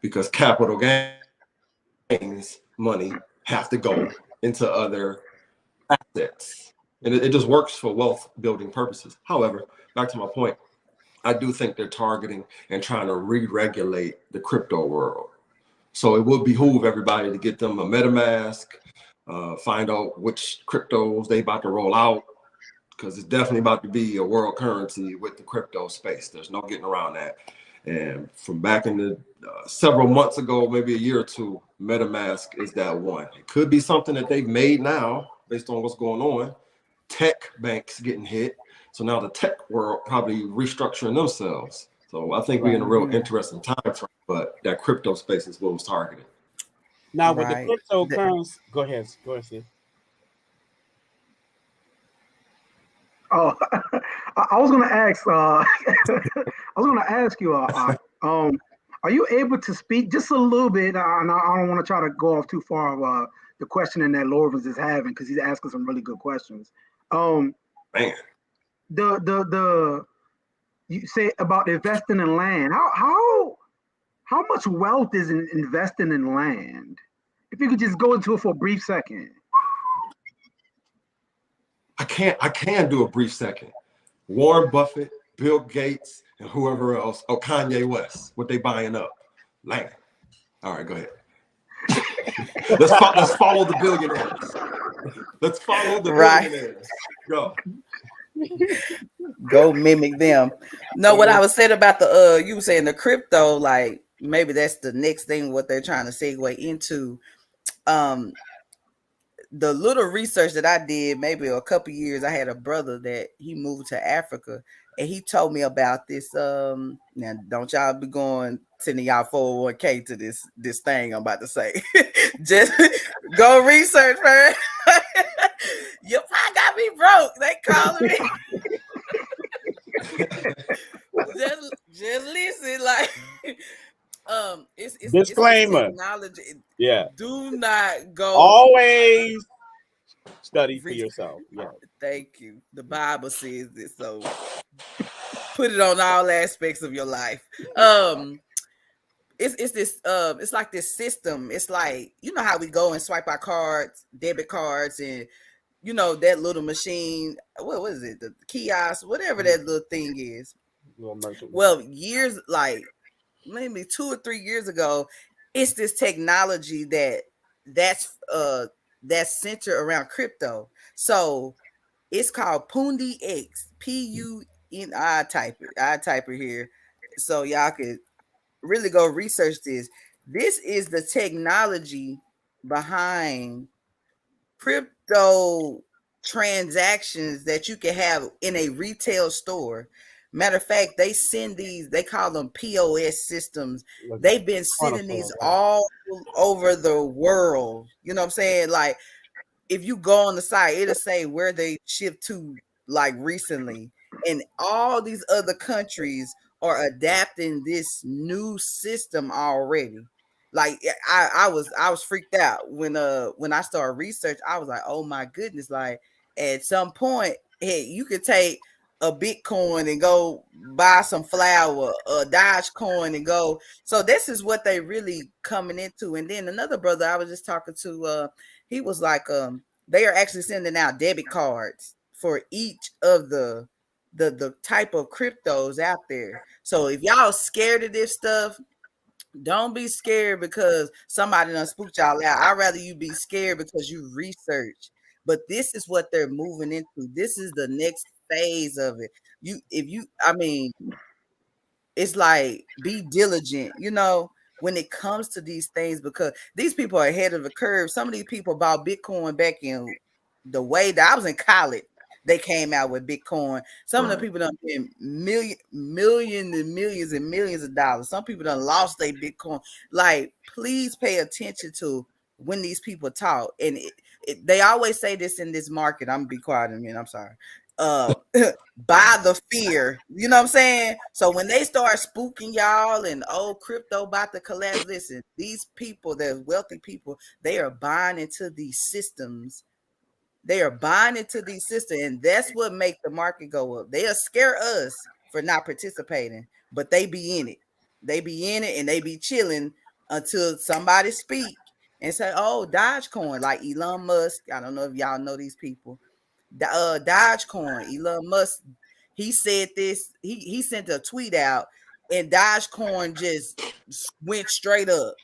because capital gains money have to go into other assets. And it just works for wealth building purposes. However, back to my point, I do think they're targeting and trying to re-regulate the crypto world. So it would behoove everybody to get them a MetaMask, find out which cryptos they about to roll out, because it's definitely about to be a world currency with the crypto space. There's no getting around that. And from back in the several months ago, maybe a year or two, MetaMask is that one. It could be something that they've made now based on what's going on. Tech banks getting hit. So now the tech world probably restructuring themselves. So I think we're in a real interesting time frame, but that crypto space is what was targeted. Now with the cryptocurrency, go ahead, Steve. Oh, I was going to ask. I was going to ask you. Are you able to speak just a little bit? And I don't want to try to go off too far of the questioning that Lorvins is having, because he's asking some really good questions. Man, you say about investing in land. How much wealth is in investing in land? If you could just go into it for a brief second. I can do a brief second. Warren Buffett, Bill Gates, and whoever else, Kanye West, what they buying up? Land. All right, go ahead. Let's follow the billionaires. Let's follow the billionaires. Go. Go mimic them. No, what I was saying about the you were saying the crypto, like maybe that's the next thing what they're trying to segue into. The little research that I did, maybe a couple years, I had a brother that he moved to Africa, and he told me about this. Now, don't y'all be sending y'all 401k to this thing I'm about to say. Just go research, man. Yapah got me broke. They calling me. just listen, like. It's disclaimer. Technology. Yeah. Do not go. Always study for yourself. Yeah. Thank you. The Bible says this, so put it on all aspects of your life. It's this. It's like this system. It's like, you know how we go and swipe our cards, debit cards, and you know that little machine. What is it? The kiosk, whatever that little thing is. Well, years like. Maybe 2 or 3 years ago, it's this technology that's centered around crypto. So it's called Pundi X, Puni. I type it here, so y'all could really go research this. This is the technology behind crypto transactions that you can have in a retail store. Matter of fact, they send these, they call them POS systems. They've been sending these all over the world. You know what I'm saying? Like, if you go on the site, it'll say where they shipped to, like, recently. And all these other countries are adapting this new system already. Like, I was freaked out when I started research. I was like, oh my goodness. Like, at some point, hey, you could take a Bitcoin and go buy some flour, a Dogecoin and go. So this is what they really coming into. And then another brother I was just talking to, he was like, they are actually sending out debit cards for each of the type of cryptos out there. So if y'all scared of this stuff, don't be scared because somebody done spooked y'all out. I'd rather you be scared because you research. But this is what they're moving into. This is the next phase of it. I mean, it's like be diligent, when it comes to these things, because these people are ahead of the curve. Some of these people bought Bitcoin back in the way that I was in college. They came out with Bitcoin. Some of the people done been millions and millions of dollars. Some people done lost their Bitcoin. Like, please pay attention to when these people talk. And they always say this in this market. I'm gonna be quiet in a minute. I'm sorry. By the fear, you know what I'm saying? So when they start spooking y'all and crypto about to collapse, listen, these people, they're wealthy people, they are buying into these systems. They are buying into these systems, and that's what make the market go up. They'll scare us for not participating, but they be in it. They be in it and they be chilling until somebody speak and say, "Oh, Dogecoin," like Elon Musk. I don't know if y'all know these people. Dogecoin, Elon Musk, he said this, he sent a tweet out and Dogecoin just went straight up.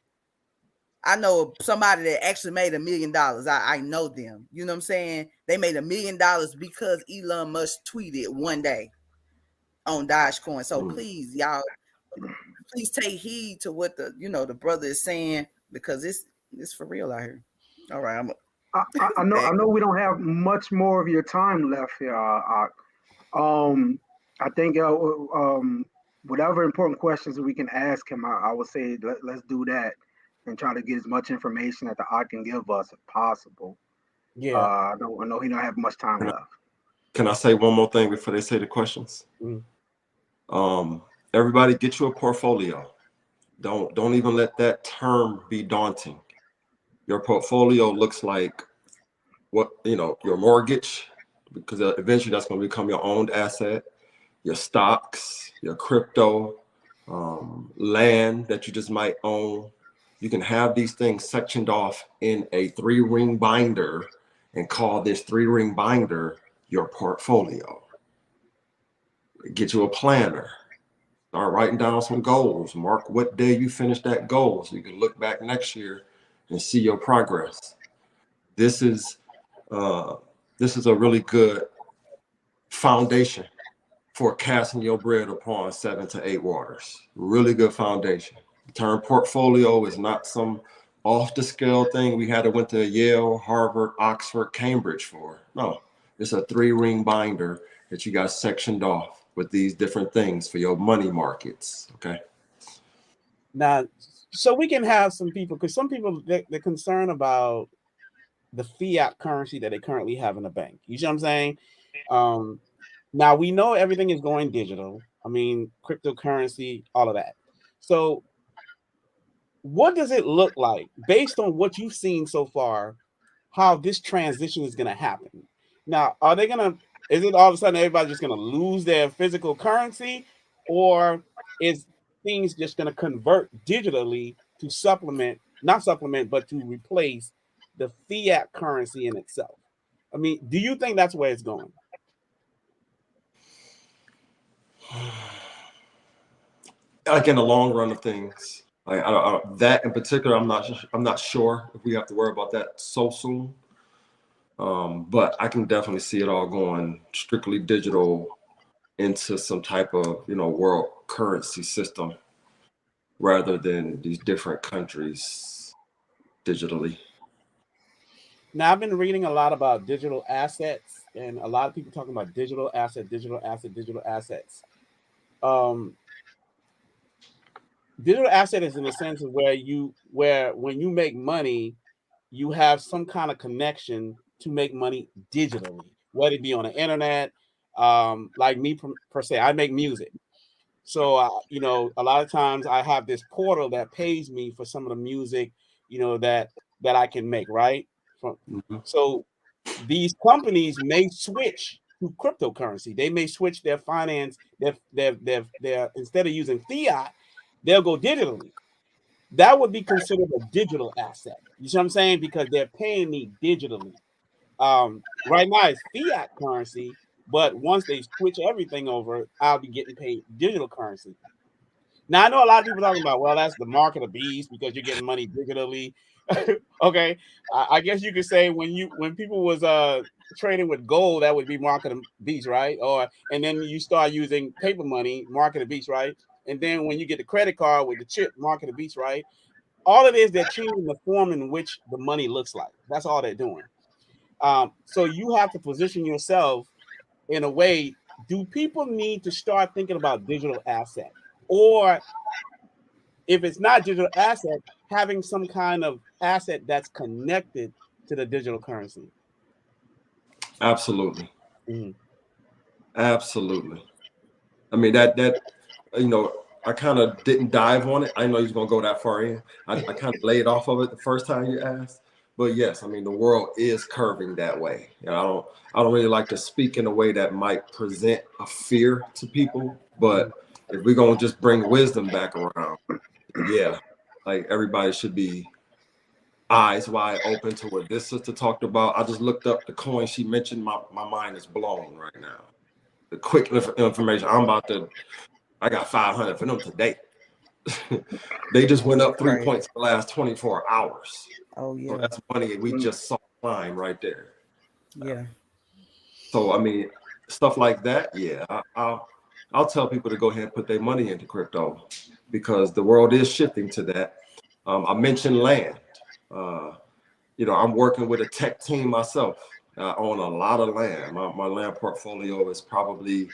I know somebody that actually made $1 million. I know them. You know what I'm saying? They made $1 million because Elon Musk tweeted one day on Dogecoin. So please, y'all, please take heed to what the brother is saying, because it's for real out here. All right, I know we don't have much more of your time left here. I think whatever important questions we can ask him, I would say let's do that and try to get as much information that the Ak can give us if possible. Yeah. I know he don't have much time left. Can I say one more thing before they say the questions? Everybody get you a portfolio. Don't even let that term be daunting. Your portfolio looks like your mortgage, because eventually that's going to become your owned asset, your stocks, your crypto, land that you just might own. You can have these things sectioned off in a 3-ring binder and call this 3-ring binder your portfolio. Get you a planner. Start writing down some goals. Mark what day you finish that goal so you can look back next year and see your progress. This is a really good foundation for casting your bread upon 7 to 8 waters. Really good foundation. The term portfolio is not some off the scale thing we had to went to Yale, Harvard, Oxford, Cambridge for. No, it's a 3-ring binder that you got sectioned off with these different things for your money markets. Okay. Now, so we can have some people, because some people, they're concerned about the fiat currency that they currently have in the bank. You see what I'm saying? Now we know everything is going digital. I mean, cryptocurrency, all of that. So what does it look like based on what you've seen so far, how this transition is going to happen? Now, is it all of a sudden everybody's just going to lose their physical currency, or is things just going to convert digitally to but to replace the fiat currency in itself? I mean, do you think that's where it's going? Like in the long run of things, like that in particular, I'm not sure if we have to worry about that so soon. But I can definitely see it all going strictly digital into some type of world currency system rather than these different countries digitally. Now, I've been reading a lot about digital assets, and a lot of people talking about digital assets. Digital asset is in the sense of where when you make money, you have some kind of connection to make money digitally, whether it be on the internet. Like me per se, I make music. So, a lot of times I have this portal that pays me for some of the music, that I can make, right? So these companies may switch to cryptocurrency. They may switch their finance, their instead of using fiat, they'll go digitally. That would be considered a digital asset. You see what I'm saying? Because they're paying me digitally. Right now it's fiat currency, but once they switch everything over, I'll be getting paid digital currency. Now I know a lot of people talking about, well, that's the mark of the beast because you're getting money digitally. Okay, I guess you could say when people was trading with gold, that would be market a beast, right? And then you start using paper money, market a beast, right? And then when you get the credit card with the chip, market a beast, right? All it is, they're changing the form in which the money looks like. That's all they're doing. So you have to position yourself in a way. Do people need to start thinking about digital asset? Or if it's not digital asset, having some kind of asset that's connected to the digital currency? Absolutely. Mm-hmm. Absolutely. I mean, that I kind of didn't dive on it. I know he's going to go that far in. I kind of laid off of it the first time you asked. But yes, I mean, the world is curving that way. I don't really like to speak in a way that might present a fear to people. But if we're going to just bring wisdom back around, yeah, like everybody should be eyes wide open to what this sister talked about. I just looked up the coin she mentioned. My mind is blown right now. The quick information I got 500 for them today. They just went up 3 points in the last 24 hours. Oh yeah. So that's money we just saw climb right there. Yeah. So I mean, stuff like that. Yeah, I'll tell people to go ahead and put their money into crypto because the world is shifting to that. I mentioned land. I'm working with a tech team myself. I own a lot of land. My land portfolio is probably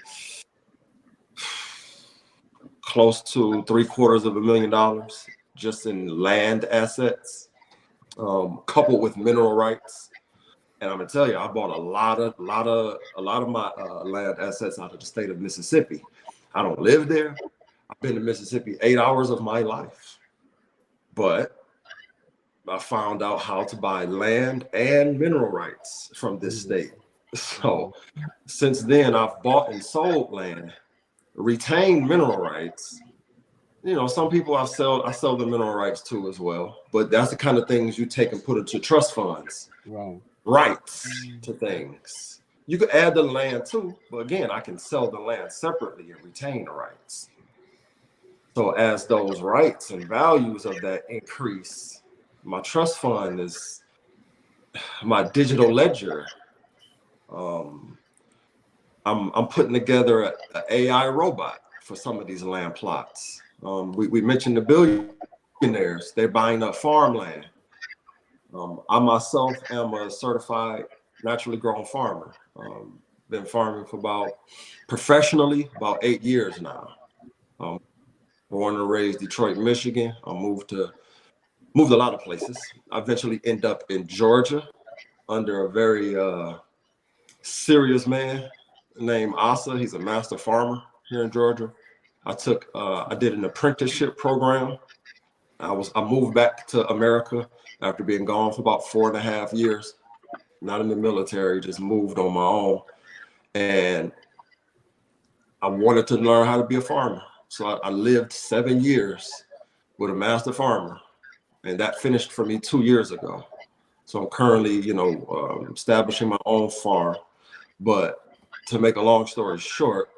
close to $750,000 just in land assets, coupled with mineral rights. And I'm gonna tell you, I bought a lot of my land assets out of the state of Mississippi. I don't live there. I've been to Mississippi 8 hours of my life, but I found out how to buy land and mineral rights from this state. So since then, I've bought and sold land, retained mineral rights. Some people I sell the mineral rights to as well, but that's the kind of things you take and put into trust funds. Right. Rights to things. You could add the land too, but again, I can sell the land separately and retain the rights. So as those rights and values of that increase, my trust fund is my digital ledger. I'm putting together an AI robot for some of these land plots. We mentioned the billionaires, they're buying up farmland. I myself am a certified naturally grown farmer. Been farming for professionally about 8 years now. Born and raised Detroit, Michigan. I moved a lot of places. I eventually end up in Georgia under a very serious man named Asa. He's a master farmer here in Georgia. I did an apprenticeship program. I moved back to America after being gone for about 4.5 years. Not in the military, just moved on my own. And I wanted to learn how to be a farmer. So I lived 7 years with a master farmer. And that finished for me 2 years ago. So I'm currently, establishing my own farm. But to make a long story short,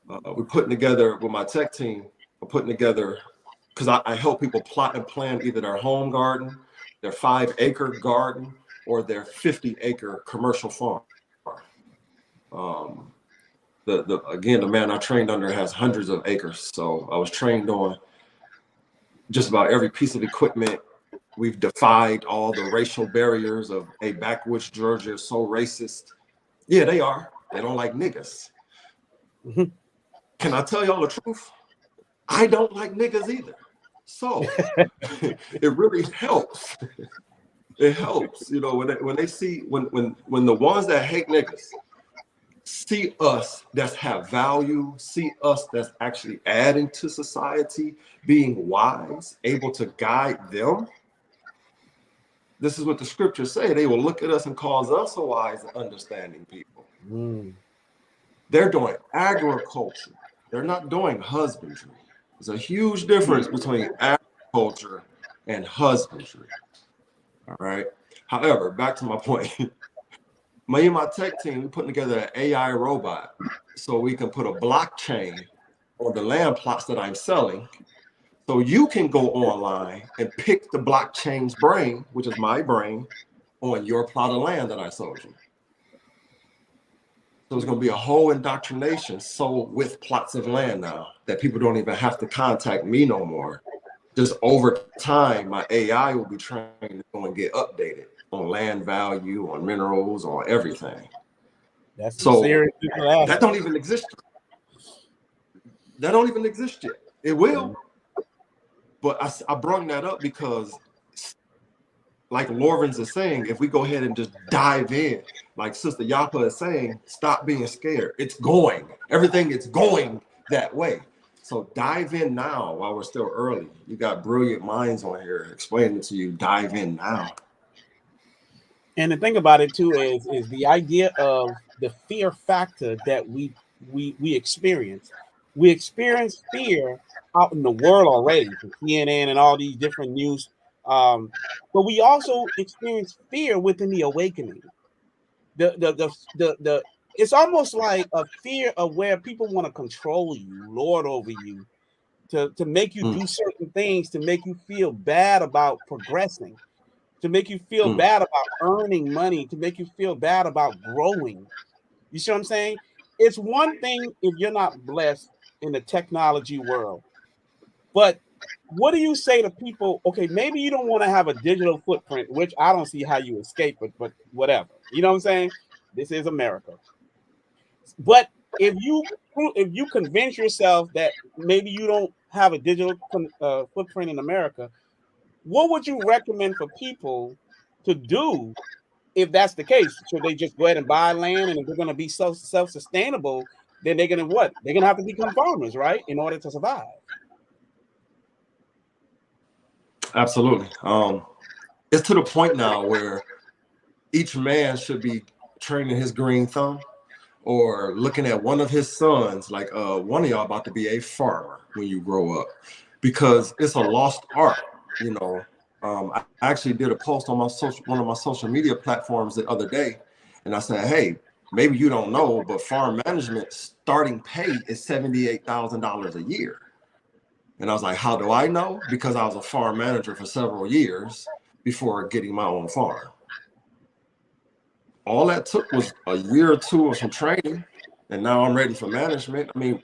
we're putting together with my tech team, because I help people plot and plan either their home garden, their 5-acre garden, or their 50-acre commercial farm. The man I trained under has hundreds of acres. So I was trained on just about every piece of equipment. We've defied all the racial barriers of backwoods Georgia is so racist. Yeah, they are. They don't like niggas. Can I tell y'all the truth? I don't like niggas either. So it really helps. It helps, when they see when the ones that hate niggas see us that have value, see us that's actually adding to society, being wise, able to guide them. This is what the scriptures say. They will look at us and cause us a wise and understanding people. They're doing agriculture. They're not doing husbandry. There's a huge difference between agriculture and husbandry. All right. However, back to my point. Me and my tech team, we're putting together an AI robot so we can put a blockchain on the land plots that I'm selling. So you can go online and pick the blockchain's brain, which is my brain, on your plot of land that I sold you. So it's going to be a whole indoctrination sold with plots of land now that people don't even have to contact me no more. Just over time, my AI will be trained to go and get updated on land value, on minerals, on everything. That's some So serious that don't even exist. That don't even exist yet. It will. But I brought that up because, like Lorvins is saying, if we go ahead and just dive in, like Sister Yapah is saying, stop being scared. It's going. Everything is going that way. So dive in now while we're still early. You got brilliant minds on here explaining to you. Dive in now. And the thing about it too is the idea of the fear factor that we experience. We experience fear out in the world already, from CNN and all these different news. But we also experience fear within the awakening. The it's almost like a fear of where people want to control you, lord over you, to make you do certain things, to make you feel bad about progressing, to make you feel bad about earning money, to make you feel bad about growing. You see what I'm saying? It's one thing if you're not blessed in the technology world, but what do you say to people? Okay, maybe you don't want to have a digital footprint, which I don't see how you escape it, but whatever. You know what I'm saying? This is America. But if you convince yourself that maybe you don't have a digital footprint in America, what would you recommend for people to do if that's the case? Should they just go ahead and buy land, and if they're going to be self-sustainable, then they're going to what? They're going to have to become farmers, right, in order to survive. Absolutely. It's to the point now where each man should be training his green thumb or looking at one of his sons, like one of y'all about to be a farmer when you grow up, because it's a lost art. You know, I actually did a post on one of my social media platforms the other day, and I said, hey, maybe you don't know, but farm management starting pay is $78,000 a year. And I was like, how do I know? Because I was a farm manager for several years before getting my own farm. All that took was a year or two of some training, and now I'm ready for management. I mean,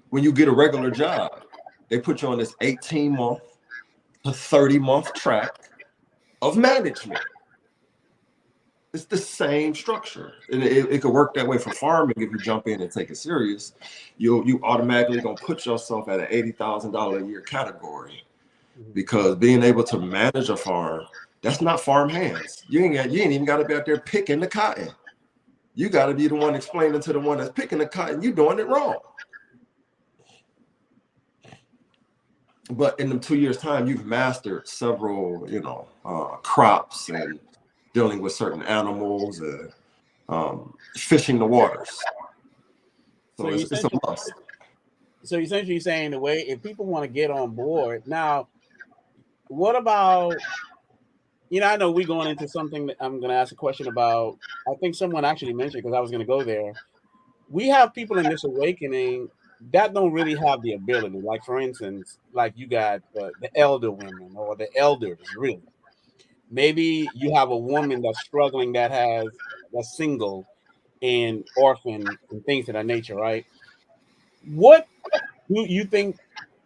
when you get a regular job, they put you on this 18-month to 30-month track of management. It's the same structure. And it could work that way for farming. If you jump in and take it serious, you automatically gonna put yourself at an $80,000 a year category, because being able to manage a farm, that's not farm hands. You ain't even got to be out there picking the cotton. You got to be the one explaining to the one that's picking the cotton, you're doing it wrong. But in the 2 years' time, you've mastered several, crops and dealing with certain animals and fishing the waters. So it's a must. So essentially saying the way, if people want to get on board now, what about, I know we're going into something that I'm going to ask a question about. I think someone actually mentioned, because I was going to go there. We have people in this awakening that don't really have the ability. Like, for instance, like you got the elder women or the elders, really. Maybe you have a woman that's struggling that's single and orphan and things of that nature, right? What do you think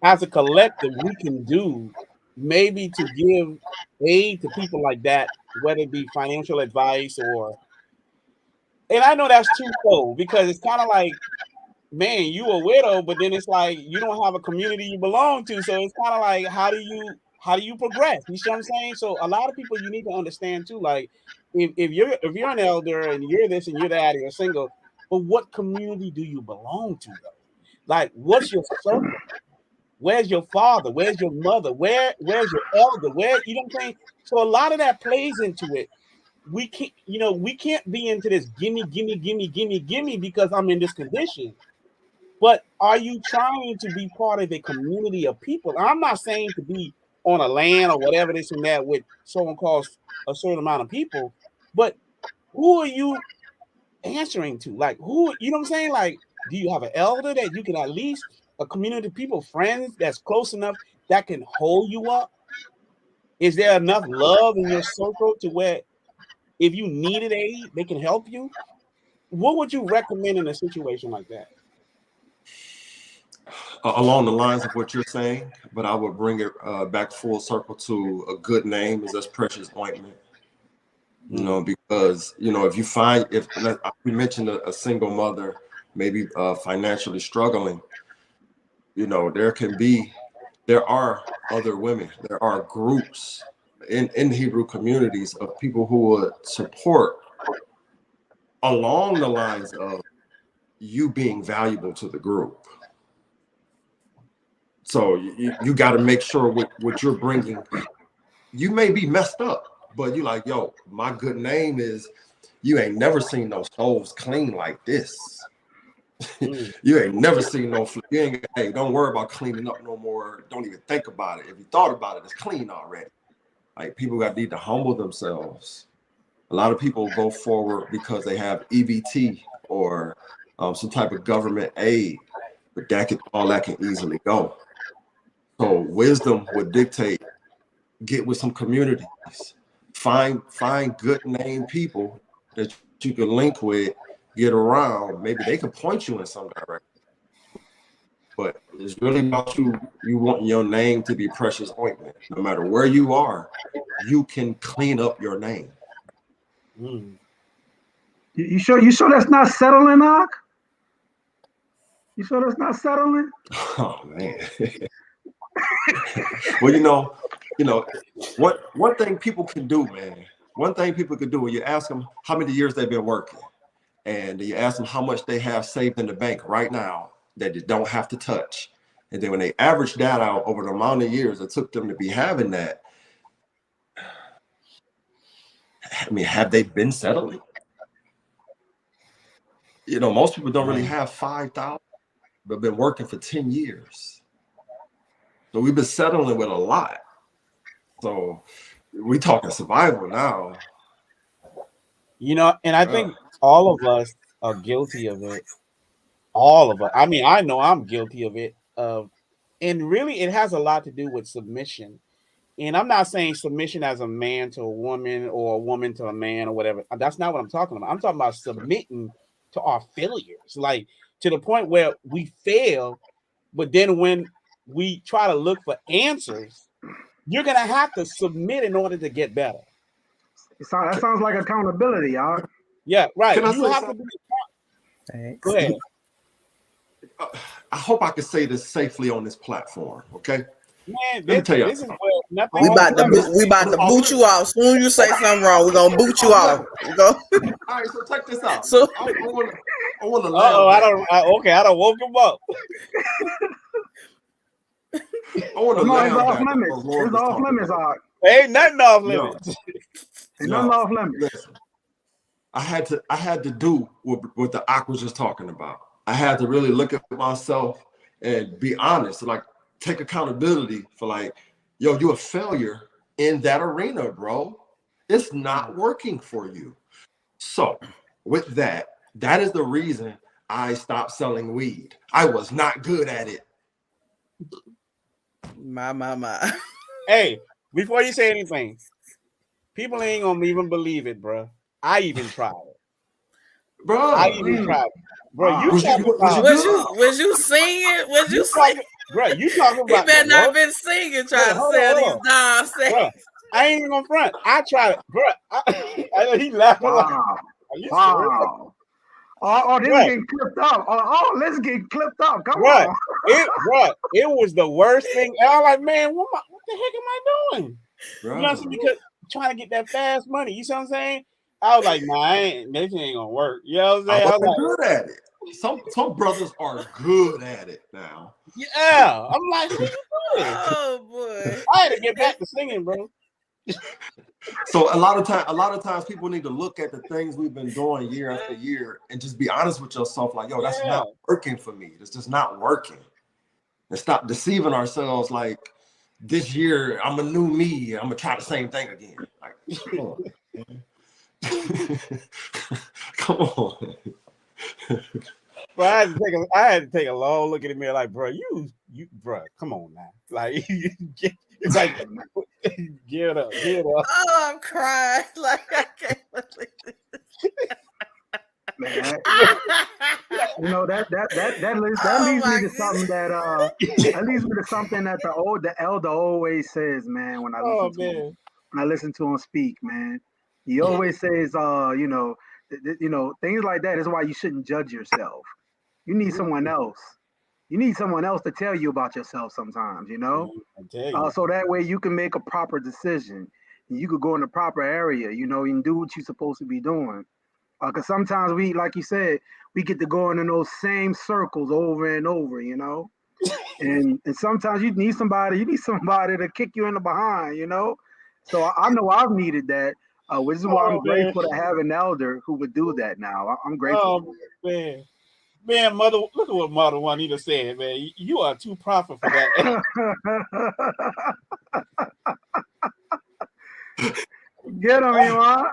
as a collective we can do maybe to give aid to people like that, whether it be financial advice and I know that's twofold, because it's kind of like, man, you a widow, but then it's like you don't have a community you belong to. So it's kind of like, how do you progress? You see what I'm saying? So a lot of people, you need to understand too, like if you're an elder and you're this and you're that and you're single, but what community do you belong to though? Like, what's your circle? Where's your father? Where's your mother? Where's your elder? You know what I'm saying? So a lot of that plays into it. We can't be into this gimme because I'm in this condition. But are you trying to be part of a community of people? I'm not saying to be on a land or whatever this and that with someone calls a certain amount of people, but who are you answering to? Like, who, you know what I'm saying? Like, do you have an elder that you can, at least a community of people, friends that's close enough that can hold you up? Is there enough love in your circle to where if you needed aid, they can help you? what would you recommend in a situation like that? Along the lines of what you're saying, but I would bring it back full circle to a good name is as precious ointment. You know, because if you find we mentioned a single mother, maybe financially struggling, there are other women, there are groups in Hebrew communities of people who would support along the lines of you being valuable to the group. So you got to make sure what you're bringing. You may be messed up, but you like, yo, my good name is, you ain't never seen no stoves clean like this. You ain't never seen no, hey, don't worry about cleaning up no more. Don't even think about it. If you thought about it, it's clean already. Like, people need to humble themselves. A lot of people go forward because they have EBT or some type of government aid, but all that can easily go. So wisdom would dictate, get with some communities, find good name people that you can link with, get around. Maybe they can point you in some direction. But it's really about you want your name to be precious ointment. No matter where you are, you can clean up your name. You sure that's not settling, Ak? You sure that's not settling? Oh man. Well, one thing people can do, man. One thing people could do when you ask them how many years they've been working, and you ask them how much they have saved in the bank right now that they don't have to touch, and then when they average that out over the amount of years it took them to be having that, I mean, have they been settling? Most people don't really have 5,000, but been working for 10 years. So we've been settling with a lot. So we talking survival now. And I think all of us are guilty of it. All of us. I mean, I know I'm guilty of it. And really, it has a lot to do with submission. And I'm not saying submission as a man to a woman or a woman to a man or whatever. That's not what I'm talking about. I'm talking about submitting to our failures, like to the point where we fail, but then when we try to look for answers, you're going to have to submit in order to get better. That sounds like accountability, y'all. Yeah, right. Can I You say have something? to be. Go ahead. I hope I can say this safely on this platform, okay? Man, Let me tell you. this is where nothing. We about to boot you off. As soon as you say something wrong, we're gonna boot you off. All right, so check this out. So I want to. I don't woke him up. I want to. No, it's off limits. It's off limits, Ak. Ain't nothing off limits. Ain't nothing off limits. Listen, I had to do what the Ak was just talking about. I had to really look at myself and be honest, like take accountability for like, yo, you're a failure in that arena, bro. It's not working for you. So with that is the reason I stopped selling weed. I was not good at it. My. Hey, before you say anything, people ain't gonna even believe it, bro. I even tried it. Bro, I even tried it. Bro, was you singing? Was you singing? Bro, you talking about? He better not been singing trying to sell these dimes. Bro, I ain't even gonna front. I tried it, bro. I know he laughing. Like, are you serious? Oh, this is getting clipped up. Oh, let's get clipped up. Come on. It was the worst thing. And I'm like, man, what the heck am I doing? Bro. You know what I'm saying? Because trying to get that fast money. You see what I'm saying? I was like, nah, this ain't gonna work. You know what I'm saying? I wasn't good at it. Some brothers are good at it now. Yeah. I'm like, what you doing? Oh boy. I had to get back to singing, bro. So a lot of times people need to look at the things we've been doing year after year and just be honest with yourself, like, yo, that's not working for me. It's just not working. And stop deceiving ourselves like this year I'm a new me. I'm gonna try the same thing again. Like, come on. But I had to take a long look at him like, bro, you, bro, come on now. Like, it's like, get up. Oh, I'm crying. Like, I can't believe it. Man, you know that leads Oh me my to something that leads me to something that the elder always says, man. When I Oh listen to him, man. when I listen to him speak, man, he always says, things like that is why you shouldn't judge yourself. You need someone else. You need someone else to tell you about yourself sometimes, you know? I tell you. So that way you can make a proper decision. You could go in the proper area, you know, and do what you're supposed to be doing. Because sometimes we, like you said, we get to go in those same circles over and over, you know? And sometimes you need somebody to kick you in the behind, you know? So I know I've needed that, which is why I'm Oh man. grateful to have an elder who would do that now. I'm grateful for Oh man. Man, mother, look at what Mother Juanita said, man. You are too proper for that. Get him, Iman.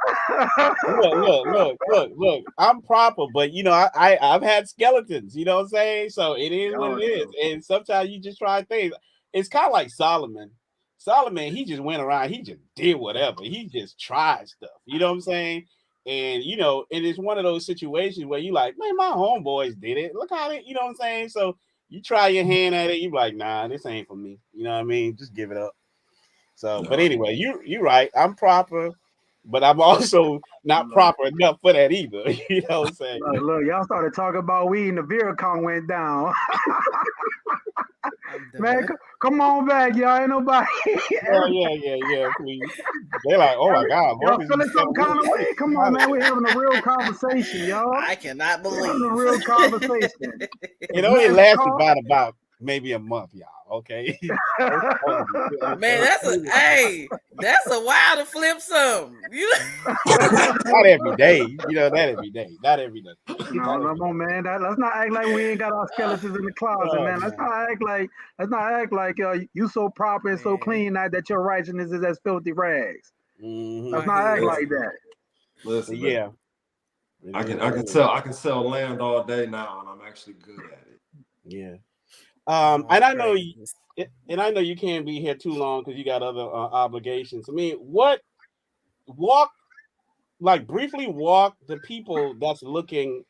Look. I'm proper, but you know, I've had skeletons, you know what I'm saying? So it is what it is. And sometimes you just try things. It's kind of like Solomon. Solomon, he just went around, he just did whatever. He just tried stuff. You know what I'm saying? And you know, and it's one of those situations where you like, man, my homeboys did it. Look how they, you know what I'm saying? So you try your hand at it, you like, nah, this ain't for me. You know what I mean? Just give it up. So, but anyway, you're right. I'm proper, but I'm also not proper enough for that either. You know what I'm saying? Look, y'all started talking about weed and the beer account went down. Man, come on back, y'all. Ain't nobody. Yeah. Please. They're like, oh my God, y'all feeling some kind of way? Come on, man. We're having a real conversation, y'all. I cannot believe. We're having a real conversation. It only lasted about maybe a month, y'all. Okay. Man, that's a while to flip some. Not every day. You know, not every day. No, man. Let's not act like we ain't got our skeletons in the closet, man. Let's not act like you so proper and so clean that your righteousness is as filthy rags. Let's not act like that. Listen, yeah. I can sell land all day now, and I'm actually good at it. Yeah. And I know you can't be here too long because you got other obligations. I mean, briefly walk the people that's looking,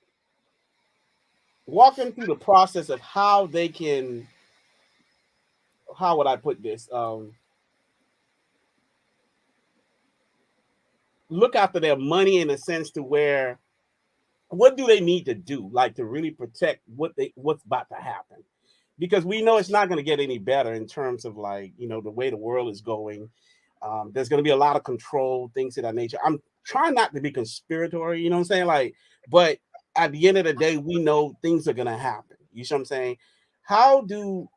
walk them through the process of how they can, how would I put this? Look after their money in a sense to where, what do they need to do, like to really protect what's about to happen? Because we know it's not going to get any better in terms of like, you know, the way the world is going. There's going to be a lot of control, things of that nature. I'm trying not to be conspiratory, you know what I'm saying? Like, but at the end of the day, we know things are going to happen. You see what I'm saying? How do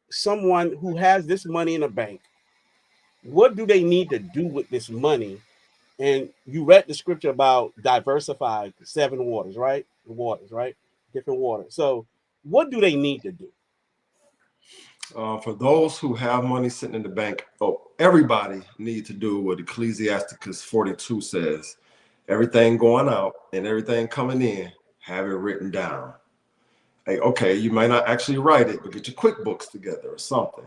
someone who has this money in the bank, what do they need to do with this money? And you read the scripture about diversified 7 waters, right? The waters, right? Different waters. So what do they need to do? For those who have money sitting in the bank, everybody needs to do what Ecclesiasticus 42 says. Everything going out and everything coming in, have it written down. Hey, okay, you might not actually write it, but get your QuickBooks together or something.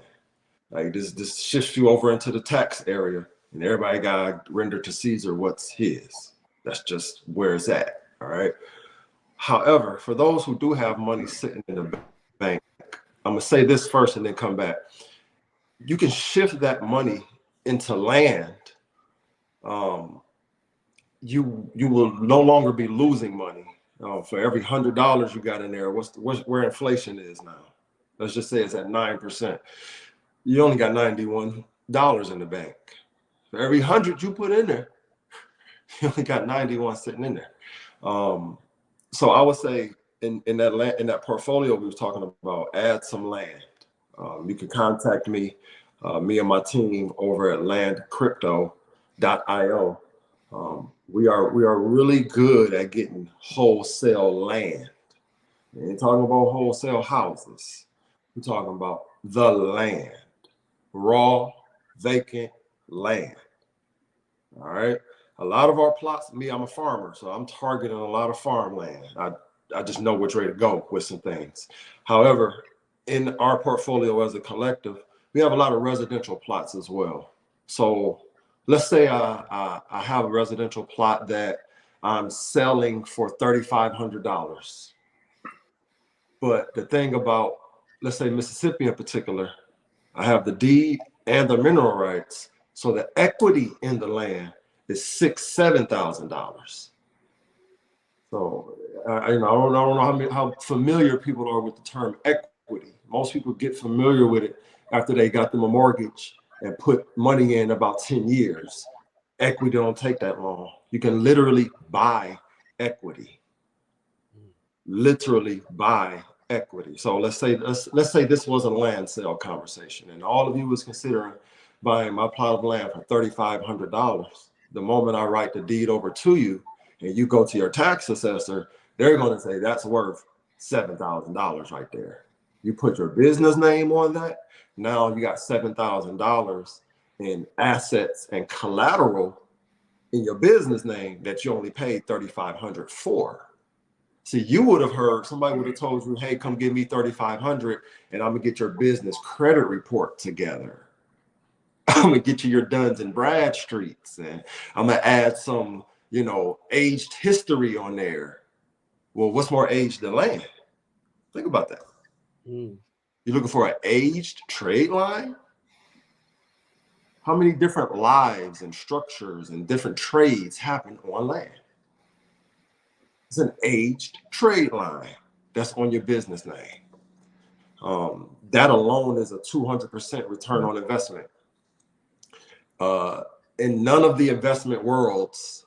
Like this shifts you over into the tax area, and everybody got to render to Caesar what's his. That's just where it's at, all right? However, for those who do have money sitting in the bank, I'm gonna say this first and then come back. You can shift that money into land. You will no longer be losing money. For every $100 you got in there, where inflation is now? Let's just say it's at 9%. You only got $91 in the bank. For every 100 you put in there, you only got 91 sitting in there. So I would say in that portfolio we was talking about, add some land. You can contact me and my team over at landcrypto.io. We are really good at getting wholesale land. We ain't talking about wholesale houses. We're talking about the land, raw, vacant land. All right. A lot of our plots, I'm a farmer, so I'm targeting a lot of farmland. I just know which way to go with some things. However, in our portfolio as a collective, we have a lot of residential plots as well. So let's say I have a residential plot that I'm selling for $3,500. But the thing about, let's say Mississippi in particular, I have the deed and the mineral rights. So the equity in the land is $7,000. So I don't know how familiar people are with the term equity. Most people get familiar with it after they got them a mortgage and put money in about 10 years. Equity don't take that long. You can literally buy equity. Literally buy equity. So let's say this was a land sale conversation, and all of you was considering buying my plot of land for $3,500. The moment I write the deed over to you, and you go to your tax assessor, they're going to say that's worth $7,000 right there. You put your business name on that. Now you got $7,000 in assets and collateral in your business name that you only paid $3,500 for. See, you would have heard, somebody would have told you, hey, come give me $3,500 and I'm gonna get your business credit report together. I'm gonna get you your Duns and Bradstreets, and I'm gonna add some, aged history on there. Well, what's more aged than land? Think about that. You're looking for an aged trade line? How many different lives and structures and different trades happen on land? It's an aged trade line that's on your business name. That alone is a 200% return on investment. In none of the investment worlds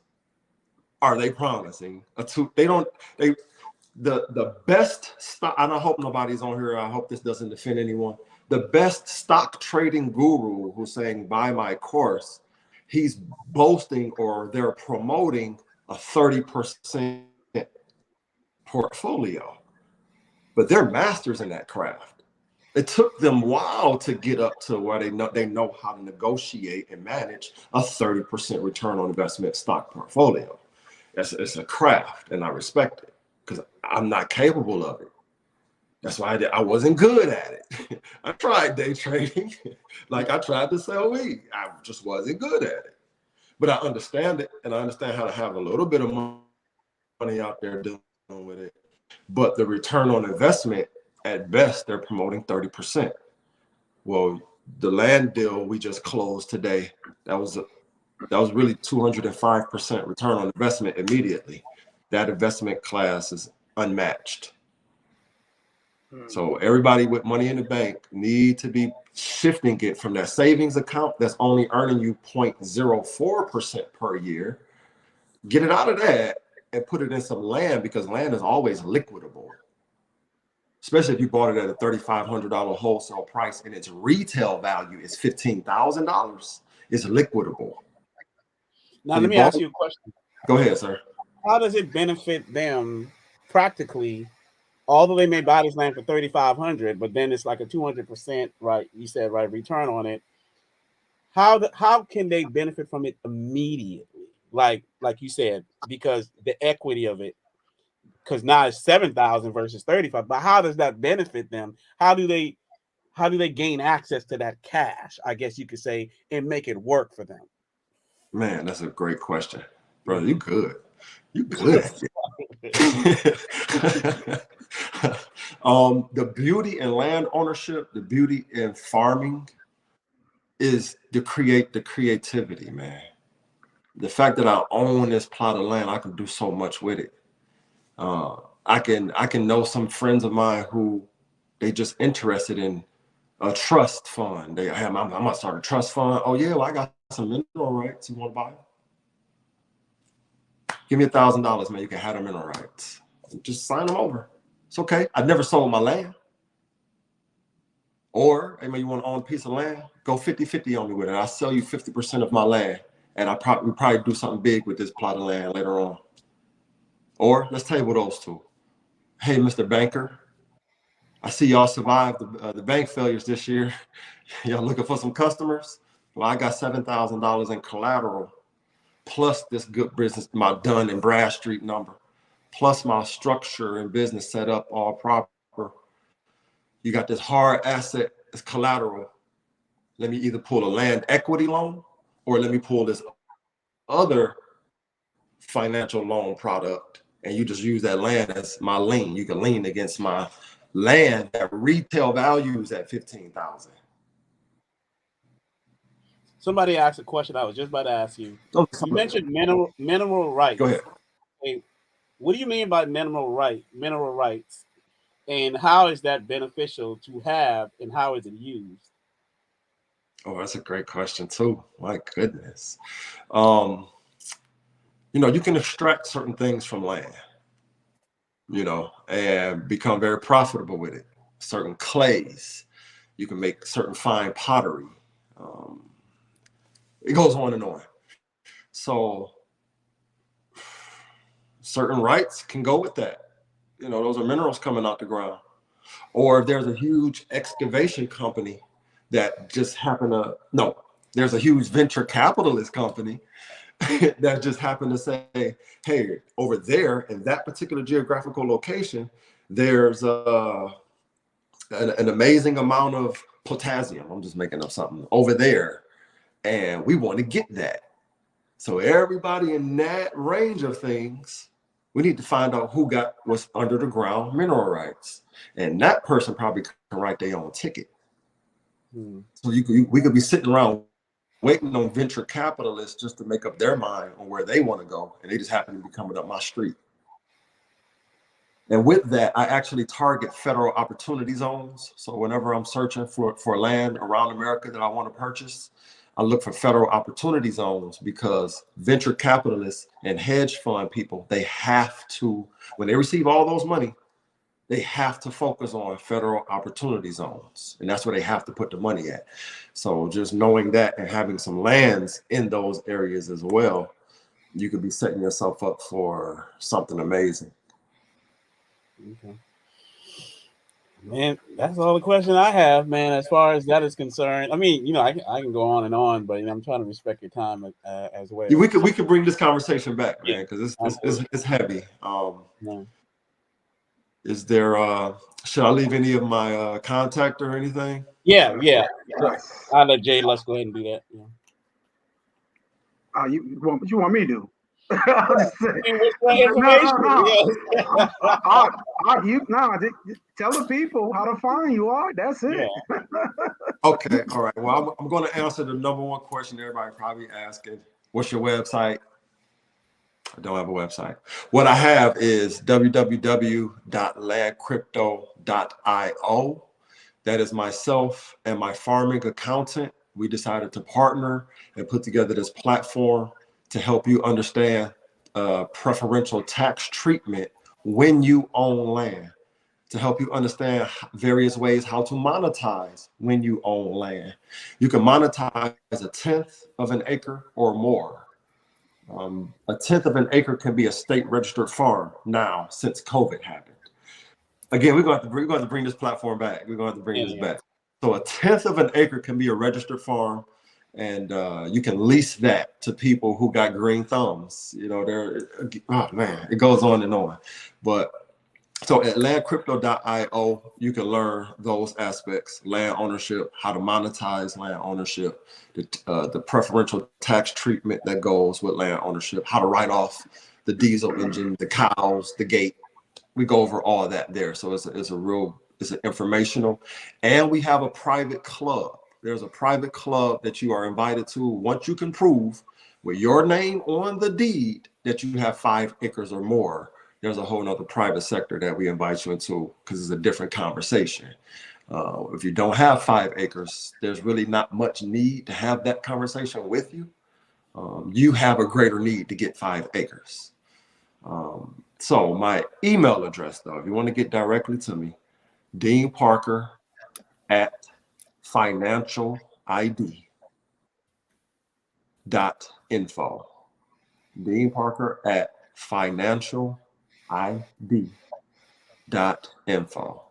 are they promising the best stock, and I hope nobody's on here, I hope this doesn't offend anyone. The best stock trading guru who's saying buy my course, he's boasting or they're promoting a 30% portfolio, but they're masters in that craft. It took them a while to get up to where they know how to negotiate and manage a 30% return on investment stock portfolio. It's a craft, and I respect it because I'm not capable of it. That's why I wasn't good at it. I tried day trading, like I tried to sell weed. I just wasn't good at it, but I understand it, and I understand how to have a little bit of money out there doing with it. But the return on investment, at best, they're promoting 30%. Well, the land deal we just closed today, that was really 205% return on investment immediately. That investment class is unmatched. So everybody with money in the bank need to be shifting it from that savings account that's only earning you 0.04% per year. Get it out of that and put it in some land, because land is always liquidable. Especially if you bought it at a $3,500 wholesale price and its retail value is $15,000, it's liquidable. Now, let me ask you a question. Go ahead, sir. How does it benefit them practically? Although they may buy this land for $3,500, but then it's like a 200%, right? You said, right, return on it. How can they benefit from it immediately? Like you said, because the equity of it, because now it's 7,000 versus 35. But how does that benefit them? How do they gain access to that cash, I guess you could say, and make it work for them? Man, that's a great question, brother. You good. You good. The beauty in land ownership, the beauty in farming is to create the creativity, man. The fact that I own this plot of land, I can do so much with it. I can know some friends of mine who they just interested in a trust fund. I'm gonna start a trust fund. Oh yeah, well, I got some mineral rights. You want to buy them? Give me $1,000, man. You can have the mineral rights. Just sign them over. It's okay. I've never sold my land. Or, hey man, you want to own a piece of land? Go 50-50 on me with it. I'll sell you 50% of my land, and we probably do something big with this plot of land later on. Or let's table those two. Hey, Mr. Banker, I see y'all survived the bank failures this year. Y'all looking for some customers? Well, I got $7,000 in collateral, plus this good business, my Dun and Bradstreet number, plus my structure and business set up all proper. You got this hard asset as collateral. Let me either pull a land equity loan, or let me pull this other financial loan product, and you just use that land as my lien. You can lien against my land that retail values at $15,000. Somebody asked a question I was just about to ask you. Oh, You mentioned mineral rights. Go ahead. Hey, what do you mean by mineral rights, and how is that beneficial to have, and how is it used? Oh, that's a great question too. My goodness. You can extract certain things from land, and become very profitable with it. Certain clays, you can make certain fine pottery. It goes on and on. So certain rights can go with that. Those are minerals coming out the ground. Or if there's a huge excavation company that just there's a huge venture capitalist company that just happened to say, hey, over there in that particular geographical location, there's an amazing amount of potassium. I'm just making up something over there. And we want to get that. So everybody in that range of things, we need to find out who got what's under the ground mineral rights. And that person probably can write their own ticket. So we could be sitting around waiting on venture capitalists just to make up their mind on where they want to go. And they just happen to be coming up my street. And with that, I actually target federal opportunity zones. So whenever I'm searching for land around America that I want to purchase, I look for federal opportunity zones, because venture capitalists and hedge fund people, they have to, when they receive all those money, they have to focus on federal opportunity zones. And that's where they have to put the money at. So just knowing that and having some lands in those areas as well, you could be setting yourself up for something amazing. Okay. Man, that's all the question I have, man, as far as that is concerned. I mean, I can go on and on, but I'm trying to respect your time as well. Yeah, we could bring this conversation back, man, because it's heavy. Is there should I leave any of my contact or anything? Yeah. I'll let JLutch go ahead and do that. Yeah. You want me to? Tell the people how to find you. All right, that's it. Yeah. Okay, all right. Well, I'm going to answer the number one question everybody probably asking. What's your website? I don't have a website. What I have is www.landcrypto.io. That is myself and my farming accountant. We decided to partner and put together this platform to help you understand preferential tax treatment when you own land, to help you understand various ways how to monetize when you own land. You can monetize 1/10 of an acre or more. 1/10 of an acre can be a state registered farm now since COVID happened. Again, we're going to bring this platform back. We're going to bring this back. So 1/10 of an acre can be a registered farm, and you can lease that to people who got green thumbs. It goes on and on. But so at landcrypto.io, you can learn those aspects: land ownership, how to monetize land ownership, the preferential tax treatment that goes with land ownership, how to write off the diesel engine, the cows, the gate. We go over all of that there. So it's an informational, and we have a private club. There's a private club that you are invited to once you can prove with your name on the deed that you have 5 acres or more. There's a whole nother private sector that we invite you into, because it's a different conversation. If you don't have 5 acres, there's really not much need to have that conversation with you. You have a greater need to get 5 acres. So my email address, though, if you want to get directly to me, Dean Parker at financialid.info. Dean Parker at financialid.info.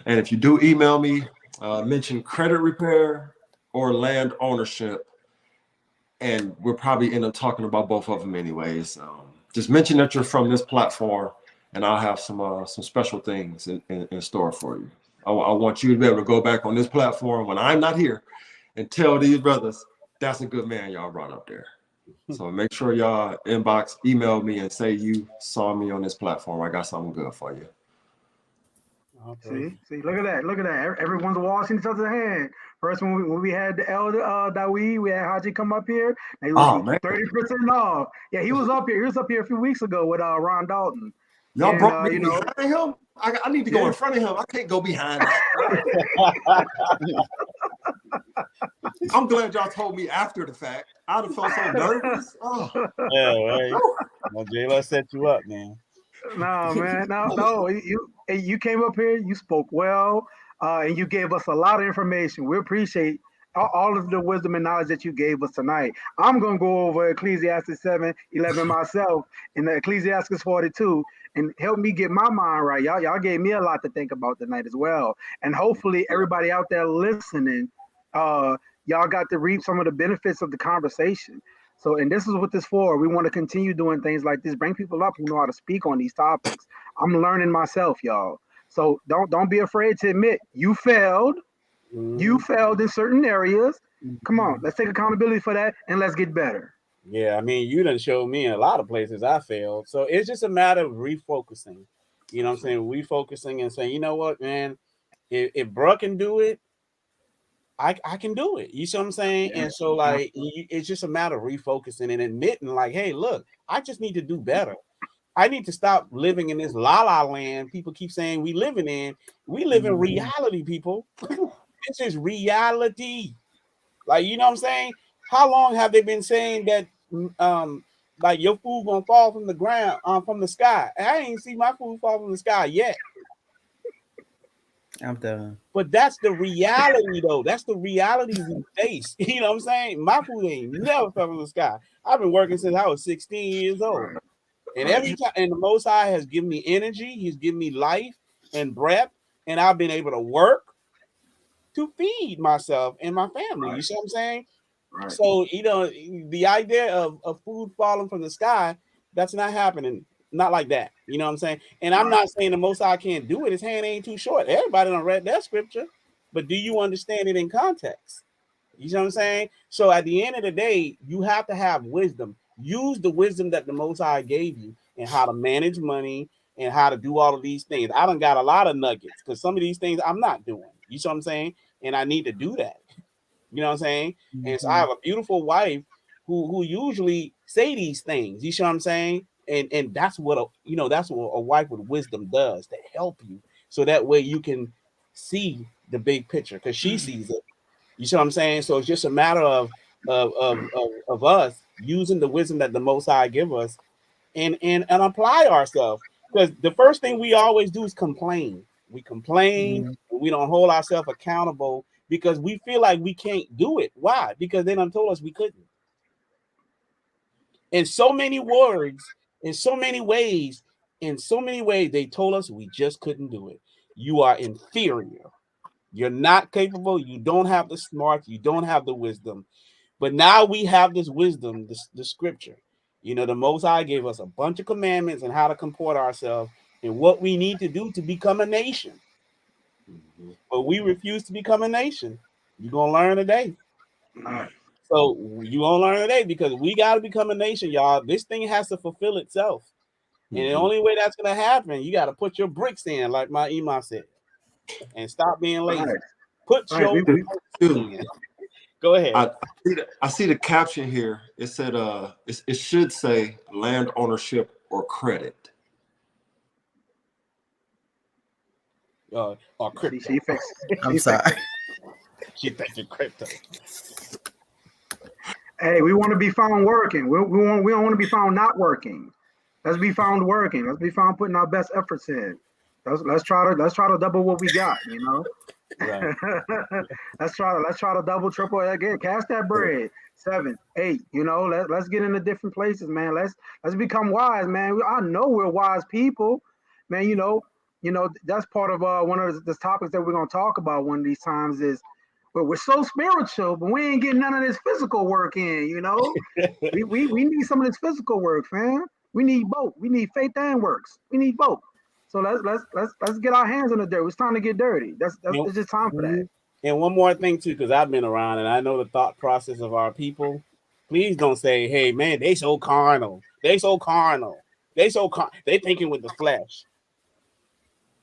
And if you do email me, mention credit repair or land ownership, and we'll probably end up talking about both of them anyways. Just mention that you're from this platform, and I'll have some special things in store for you. I want you to be able to go back on this platform when I'm not here and tell these brothers, that's a good man y'all brought up there. So make sure y'all inbox, email me, and say you saw me on this platform. I got something good for you. See, look at that. Everyone's washing each other's hand. First, when we had the elder Dawid, we had Haji come up here. And he was 30% off. Yeah, he was up here. He was up here a few weeks ago with Ron Dalton. Y'all brought me behind him. I need to go in front of him. I can't go behind that. I'm glad y'all told me after the fact. I'd have felt so nervous. Oh. Yeah, right. Well, JLutch set you up, man. No, man, no. You came up here. You spoke well, and you gave us a lot of information. We appreciate all of the wisdom and knowledge that you gave us tonight. I'm gonna go over Ecclesiastes 7:11 myself and the Ecclesiastes 42 and help me get my mind right. Y'all gave me a lot to think about tonight as well. And hopefully everybody out there listening, y'all got to reap some of the benefits of the conversation. So, and this is what this for. We want to continue doing things like this, bring people up who know how to speak on these topics. I'm learning myself, y'all. So don't be afraid to admit you failed. You failed in certain areas. Come on, let's take accountability for that and let's get better. Yeah, I mean, you done showed me in a lot of places I failed. So it's just a matter of refocusing. You know what I'm saying? Refocusing and saying, you know what, man, if Bruh can do it, I can do it. You see what I'm saying? Yeah. And so, like, it's just a matter of refocusing and admitting, like, hey, look, I just need to do better. I need to stop living in this la-la land people keep saying we living in. We live in reality, people. This is reality. Like, you know what I'm saying? How long have they been saying that like your food gonna fall from the ground, from the sky? I ain't see my food fall from the sky yet. I'm done. But that's the reality, though. That's the reality we face. You know what I'm saying? My food ain't never fell from the sky. I've been working since I was 16 years old. And every time, and the Most High has given me energy, He's given me life and breath, and I've been able to work to feed myself and my family. You see what I'm saying? Right. So, you know, the idea of food falling from the sky, that's not happening. Not like that. You know what I'm saying? And I'm not saying the Most High can't do it. His hand ain't too short. Everybody done read that scripture. But do you understand it in context? You know what I'm saying? So at the end of the day, you have to have wisdom. Use the wisdom that the Most High gave you and how to manage money and how to do all of these things. I done got a lot of nuggets because some of these things I'm not doing. You see what I'm saying? And I need to do that. You know what I'm saying? Mm-hmm. And so I have a beautiful wife who usually say these things. You see what I'm saying? And that's what that's what a wife with wisdom does, to help you, so that way you can see the big picture because she sees it. You see what I'm saying? So it's just a matter of us using the wisdom that the Most High give us and apply ourselves. Because the first thing we always do is complain. We complain, and we don't hold ourselves accountable because we feel like we can't do it. Why? Because they done told us we couldn't. In so many words, in so many ways, they told us we just couldn't do it. You are inferior. You're not capable. You don't have the smarts. You don't have the wisdom. But now we have this wisdom, the scripture. You know, the Most High gave us a bunch of commandments and how to comport ourselves and what we need to do to become a nation. But we refuse to become a nation. You're going to learn today. So you're going to learn today because we got to become a nation, y'all. This thing has to fulfill itself. And the only way that's going to happen, you got to put your bricks in, like my Imam said, and stop being lazy. Put your bricks in. Go ahead. I see the caption here. It said, it should say land ownership or credit. Or crypto. I'm sorry. She thinking crypto. Hey, we want to be found working. We don't want to be found not working. Let's be found working. Let's be found putting our best efforts in. Let's try to double what we got. You know. Right. let's try to double, triple again. Cash that bread. 7, 8. You know. Let's get into different places, man. Let's become wise, man. I know we're wise people, man. You know that's part of one of the topics that we're gonna talk about one of these times is. But we're so spiritual, but we ain't getting none of this physical work in, you know? we need some of this physical work, fam. We need both. We need faith and works. We need both. So let's get our hands in the dirt. It's time to get dirty. It's just time for that. And one more thing too, because I've been around and I know the thought process of our people. Please don't say, "Hey man, they so carnal. They so carnal. They they thinking with the flesh."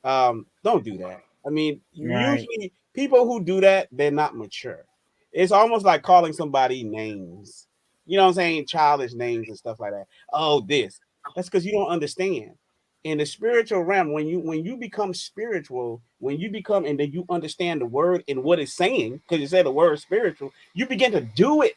Don't do that. I mean, usually people who do that, they're not mature. It's almost like calling somebody names. You know what I'm saying? Childish names and stuff like that. Oh, this. That's because you don't understand. In the spiritual realm, when you become spiritual, when you become and then you understand the word and what it's saying, because you said the word spiritual, you begin to do it.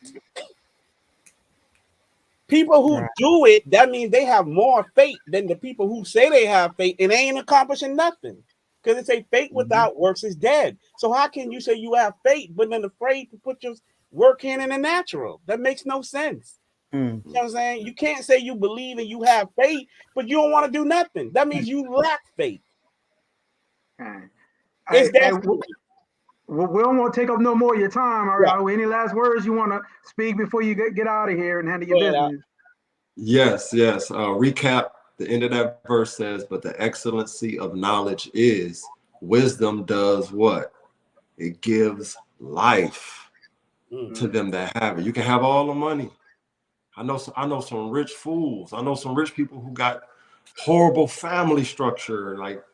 People who do it, that means they have more faith than the people who say they have faith and they ain't accomplishing nothing. Because they say faith without works is dead. So how can you say you have faith but then afraid to put your work in the natural? That makes no sense. You know what I'm saying? You can't say you believe and you have faith, but you don't want to do nothing. That means you lack faith. We don't want to take up no more of your time. All right. Any last words you want to speak before you get out of here and handle your business? Yes. Recap. The end of that verse says, "But the excellency of knowledge is wisdom does what? It gives life to them that have it." You can have all the money. I know some rich fools. I know some rich people who got horrible family structure, like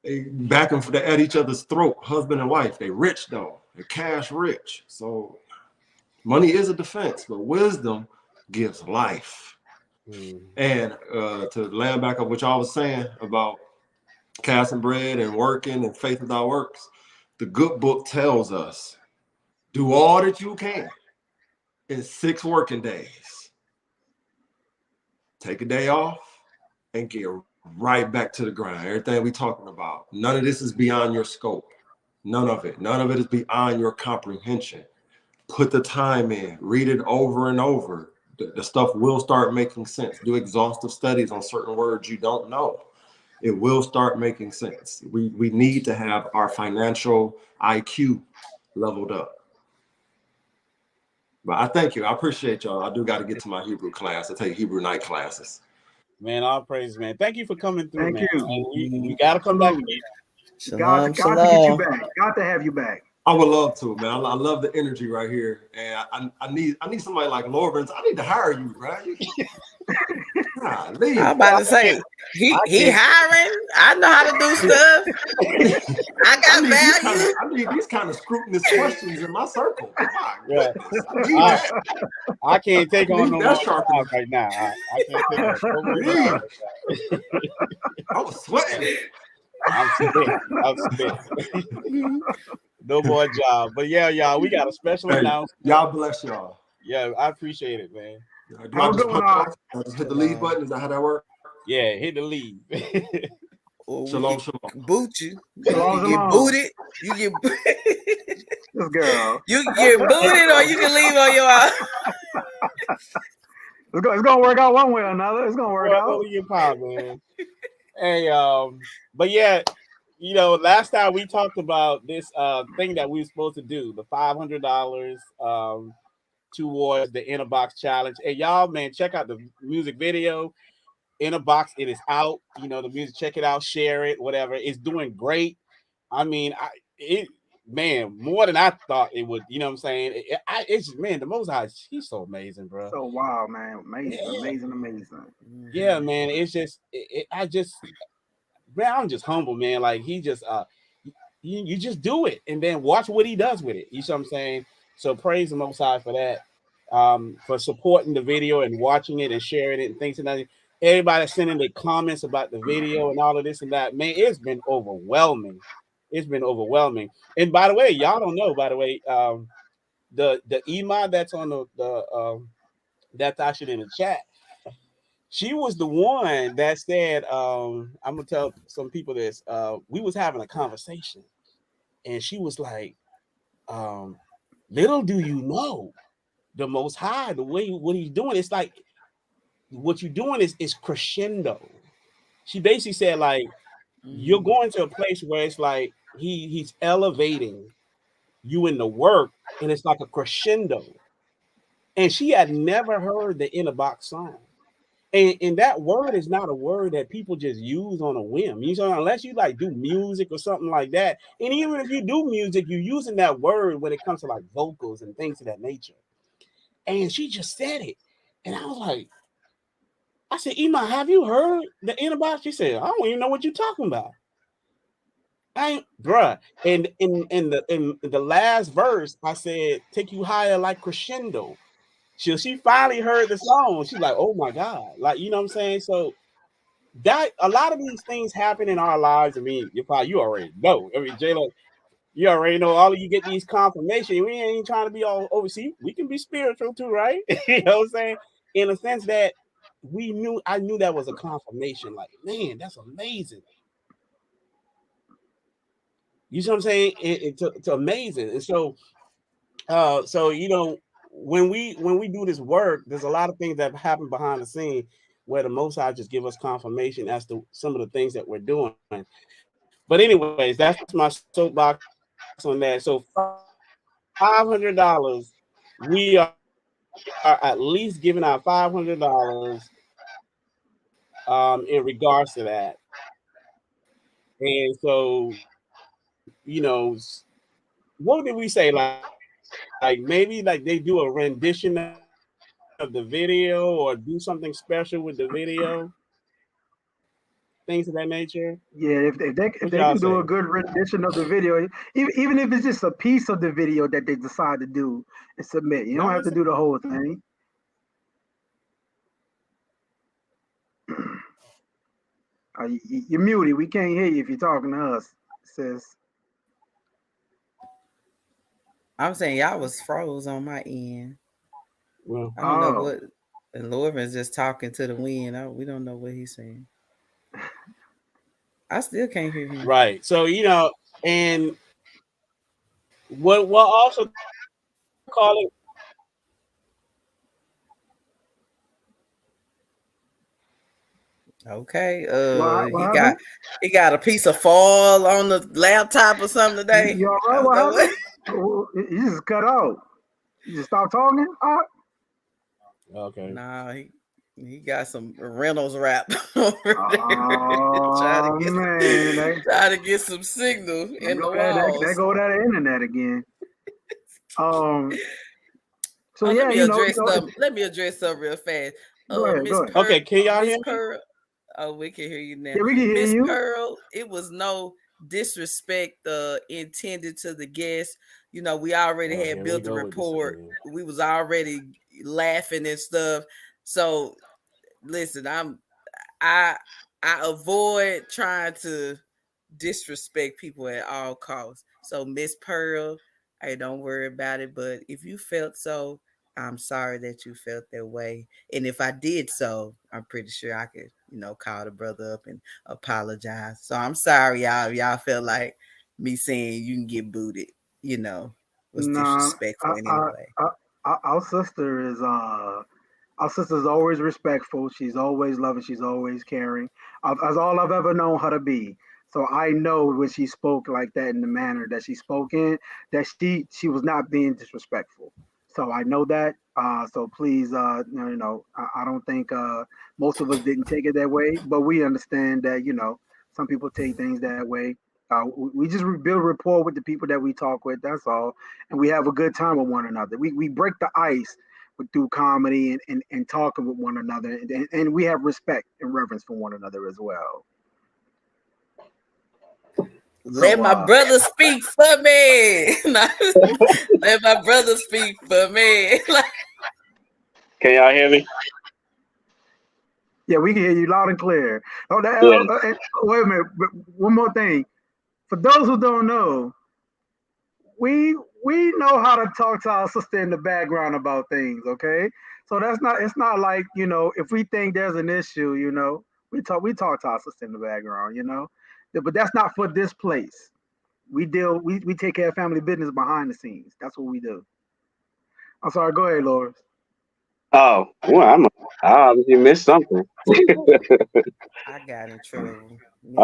they back and forth at each other's throat, husband and wife. They rich though. They're cash rich. So money is a defense, but wisdom gives life. And to land back up what y'all was saying about casting bread and working and faith without works, the good book tells us, do all that you can in 6 working days. Take a day off and get right back to the grind. Everything we talking about, none of this is beyond your scope. None of it is beyond your comprehension. Put the time in, read it over and over. The stuff will start making sense. Do exhaustive studies on certain words you don't know. It will start making sense. We need to have our financial IQ leveled up. But I thank you. I appreciate y'all. I do got to get to my Hebrew class. I take Hebrew night classes. Man, all praise, man. Thank you for coming through, Thank man. you. We got to come back. Got to get you back. Got to have you back. I would love to, man. I love the energy right here, and I need somebody like Lorvins. I need to hire you, bro. I'm about to say he hiring. I know how to do stuff. I got value. I need these kind of scrutinous questions in my circle. Yeah. I can't take on no more right now. I can't take on no more. I was sweating. I'm spit. No more job. But yeah, y'all, we got a special announcement. Y'all bless y'all. Yeah, I appreciate it, man. Do I just hit the leave button? Is that how that works? Yeah, hit the leave. Shalom. Boot you. Shalom, you get booted. You get this girl. You can get booted or you can leave on your own. It's gonna work out one way or another. It's gonna work out. Your pop, man. Hey, but yeah, you know, last time we talked about this thing that we were supposed to do, the $500 towards the Inner Box Challenge. And y'all, man, check out the music video. Inner Box, it is out. You know, the music, check it out, share it, whatever. It's doing great. I mean, man, more than I thought it would. You know what I'm saying? It's man, the Most High, he's so amazing, bro. So wow, man, amazing. Yeah, man, it's just, man, I'm just humble, man. Like he just, you just do it and then watch what he does with it. You see what I'm saying? So praise the Most High for that, for supporting the video and watching it and sharing it and things and that. Everybody sending their comments about the video and all of this and that. Man, it's been overwhelming. It's been overwhelming. And by the way, y'all don't know. By the way, the Ema that's on the that's actually in the chat. She was the one that said, I'm gonna tell some people this. We was having a conversation, and she was like, little do you know, the Most High, the way what he's doing, it's like what you're doing is crescendo. She basically said, like, you're going to a place where it's like he's elevating you in the work, and it's like a crescendo. And she had never heard the Inner Box song. And that word is not a word that people just use on a whim. You know, unless you like do music or something like that. And even if you do music, you're using that word when it comes to like vocals and things of that nature. And she just said it. And I was like, I said, Ima, have you heard the antibiotics? She said, I don't even know what you're talking about. I ain't, bruh. And in the last verse, I said, take you higher like crescendo. She finally heard the song. She's like, oh my God. Like, you know what I'm saying? So that a lot of these things happen in our lives. I mean, you already know. I mean, JLutch, you already know. All of you get these confirmation. We ain't trying to be all overseas. We can be spiritual too, right? You know what I'm saying? In a sense that I knew that was a confirmation. Like, man, that's amazing. You see what I'm saying? It's amazing. And so, so you know, when we do this work, there's a lot of things that happen behind the scene where the Most High just give us confirmation as to some of the things that we're doing. But anyways, that's my soapbox on that. So $500, we are at least giving out $500 in regards to that. And so, you know, what did we say? Like maybe like they do a rendition of the video or do something special with the video, things of that nature. Yeah, if they What can y'all do say? a good rendition of the video, even if it's just a piece of the video that they decide to do and submit, you don't have to do the whole thing. You're muted. We can't hear you if you're talking to us, sis. I'm saying y'all was froze on my end. Well, I don't know what. And Lorvins just talking to the wind. We don't know what he's saying. I still can't hear him. Right. So you know, and what also call it. Okay. What he got a piece of foil on the laptop or something today. You all right? What happened? You just cut out. You just stop talking? Okay. Nah, he got some Reynolds wrap over there. Trying to get some signal in the walls. There go that internet again. So let yeah, me address something. Let me address something real fast. Go ahead. Okay, can y'all hear me? Pearl, oh, we can hear you now. Yeah, we can hear Miss you. Pearl, it was no disrespect intended to the guests. You know, we already had built a rapport. We was already laughing and stuff. So listen, I avoid trying to disrespect people at all costs. So Miss Pearl, hey, don't worry about it. But if you felt so, I'm sorry that you felt that way. And if I did so, I'm pretty sure I could, call the brother up and apologize. So I'm sorry, y'all. If y'all felt like me saying you can get booted, was disrespectful in any way. Our sister is our sister's always respectful. She's always loving. She's always caring. That's all I've ever known her to be. So I know when she spoke like that in the manner that she spoke in, that she was not being disrespectful. So I know that. So please, I don't think most of us didn't take it that way, but we understand that some people take things that way. We just build rapport with the people that we talk with. That's all, and we have a good time with one another. We break the ice through comedy and talking with one another, and we have respect and reverence for one another as well. Let my brother speak for me. Let my brother speak for me. Can y'all hear me? Yeah, we can hear you loud and clear. Wait a minute. One more thing. For those who don't know, we know how to talk to our sister in the background about things, okay? So it's not like, if we think there's an issue, we talk to our sister in the background, but that's not for this place. We take care of family business behind the scenes. That's what we do. I'm sorry, go ahead, Lorvins. Oh, well, I obviously missed something. I got in trouble. You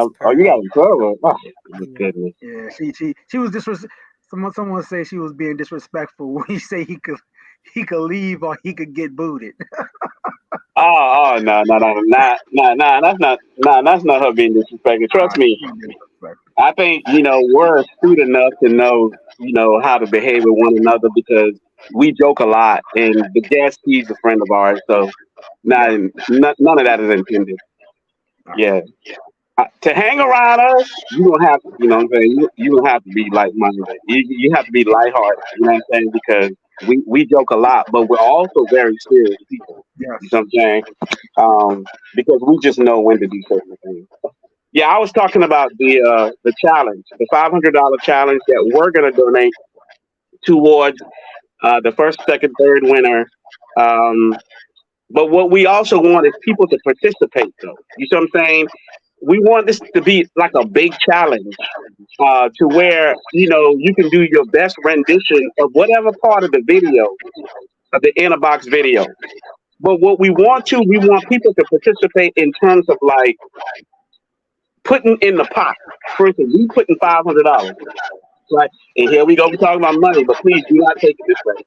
got in trouble? Oh, my goodness. Yeah, she was someone say she was being disrespectful when he say he could leave or he could get booted. Oh no, that's not her being disrespectful. Trust me. I think, we're astute enough to know, how to behave with one another because we joke a lot and the guest, he's a friend of ours. So none of that is intended. Yeah. To hang around us, you don't have to, you know what I'm saying? You don't have to be like-minded. You have to be lighthearted, you know what I'm saying? Because we joke a lot, but we're also very serious people. You know what I'm saying? Because we just know when to do certain things. Yeah, I was talking about the challenge, the $500 challenge that we're going to donate towards the first, second, third winner. But what we also want is people to participate, though. You see what I'm saying? We want this to be like a big challenge to where, you can do your best rendition of whatever part of the video, of the inner box video. But what we want people to participate in terms of like putting in the pot. For instance, we putting $500, right? And here we go, we're talking about money, but please do not take it this way.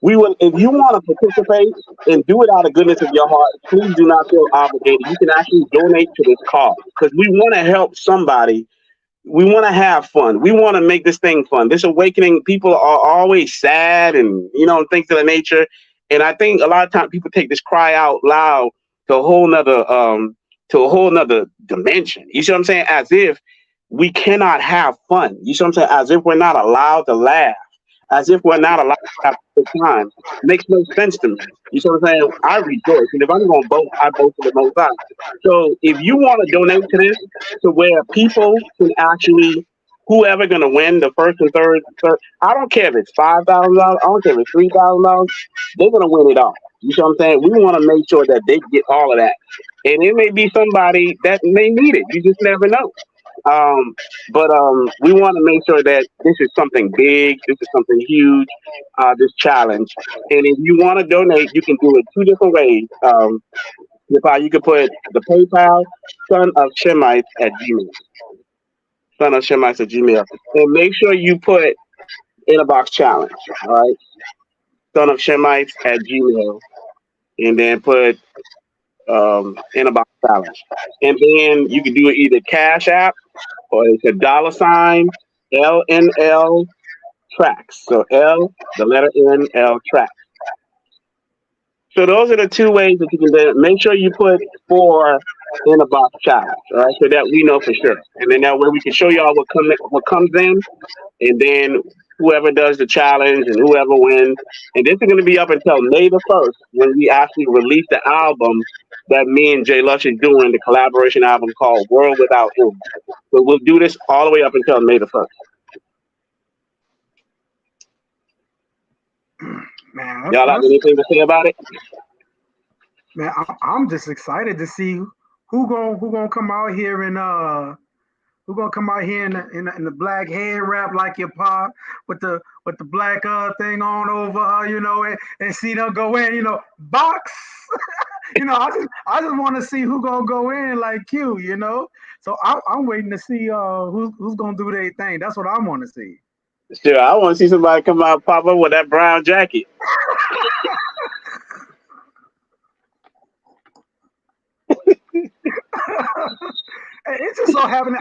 We will, if you want to participate and do it out of goodness of your heart, please do not feel obligated. You can actually donate to this cause because we want to help somebody. We want to have fun. We want to make this thing fun. This awakening, people are always sad and, things of the nature. And I think a lot of times people take this cry out loud to a whole nother dimension. You see what I'm saying? As if we cannot have fun. You see what I'm saying? As if we're not allowed to laugh. As if we're not allowed to have a good time. Makes no sense to me. You see what I'm saying? I rejoice. And if I'm going to vote, I vote for the Most High. So if you want to donate to this, to where people can actually, whoever going to win the first and third, I don't care if it's $5,000, I don't care if it's $3,000, they're going to win it all. You see what I'm saying? We want to make sure that they get all of that. And it may be somebody that may need it. You just never know. But we want to make sure that this is something big, this is something huge, this challenge. And if you want to donate, you can do it two different ways. Yapah, you can put the PayPal, son of Shemites at Gmail. Son of Shemites at Gmail. And make sure you put Inner Box Challenge, all right? Son of Shemites at Gmail. And then put Inner Box Challenge. And then you can do it either Cash App or it's a $ LNL tracks. So L, the letter N, L tracks. So those are the two ways that you can do it. Make sure you put for Inner Box Challenge, all right? So that we know for sure. And then that way we can show y'all what comes in, and then whoever does the challenge and whoever wins. And this is going to be up until May the 1st when we actually release the album that me and JLutch is doing, the collaboration album called World Without End. So we'll do this all the way up until May the 1st. Man, Y'all have anything to say about it? Man, I'm just excited to see who gonna come out here and who gonna come out here in the black head wrap like Yapah with the black thing on over and see them go in, box. I just want to see who gonna go in like Q, So I'm waiting to see who's gonna do their thing. That's what I want to see. Sure, I want to see somebody come out pop up with that brown jacket. It just so happened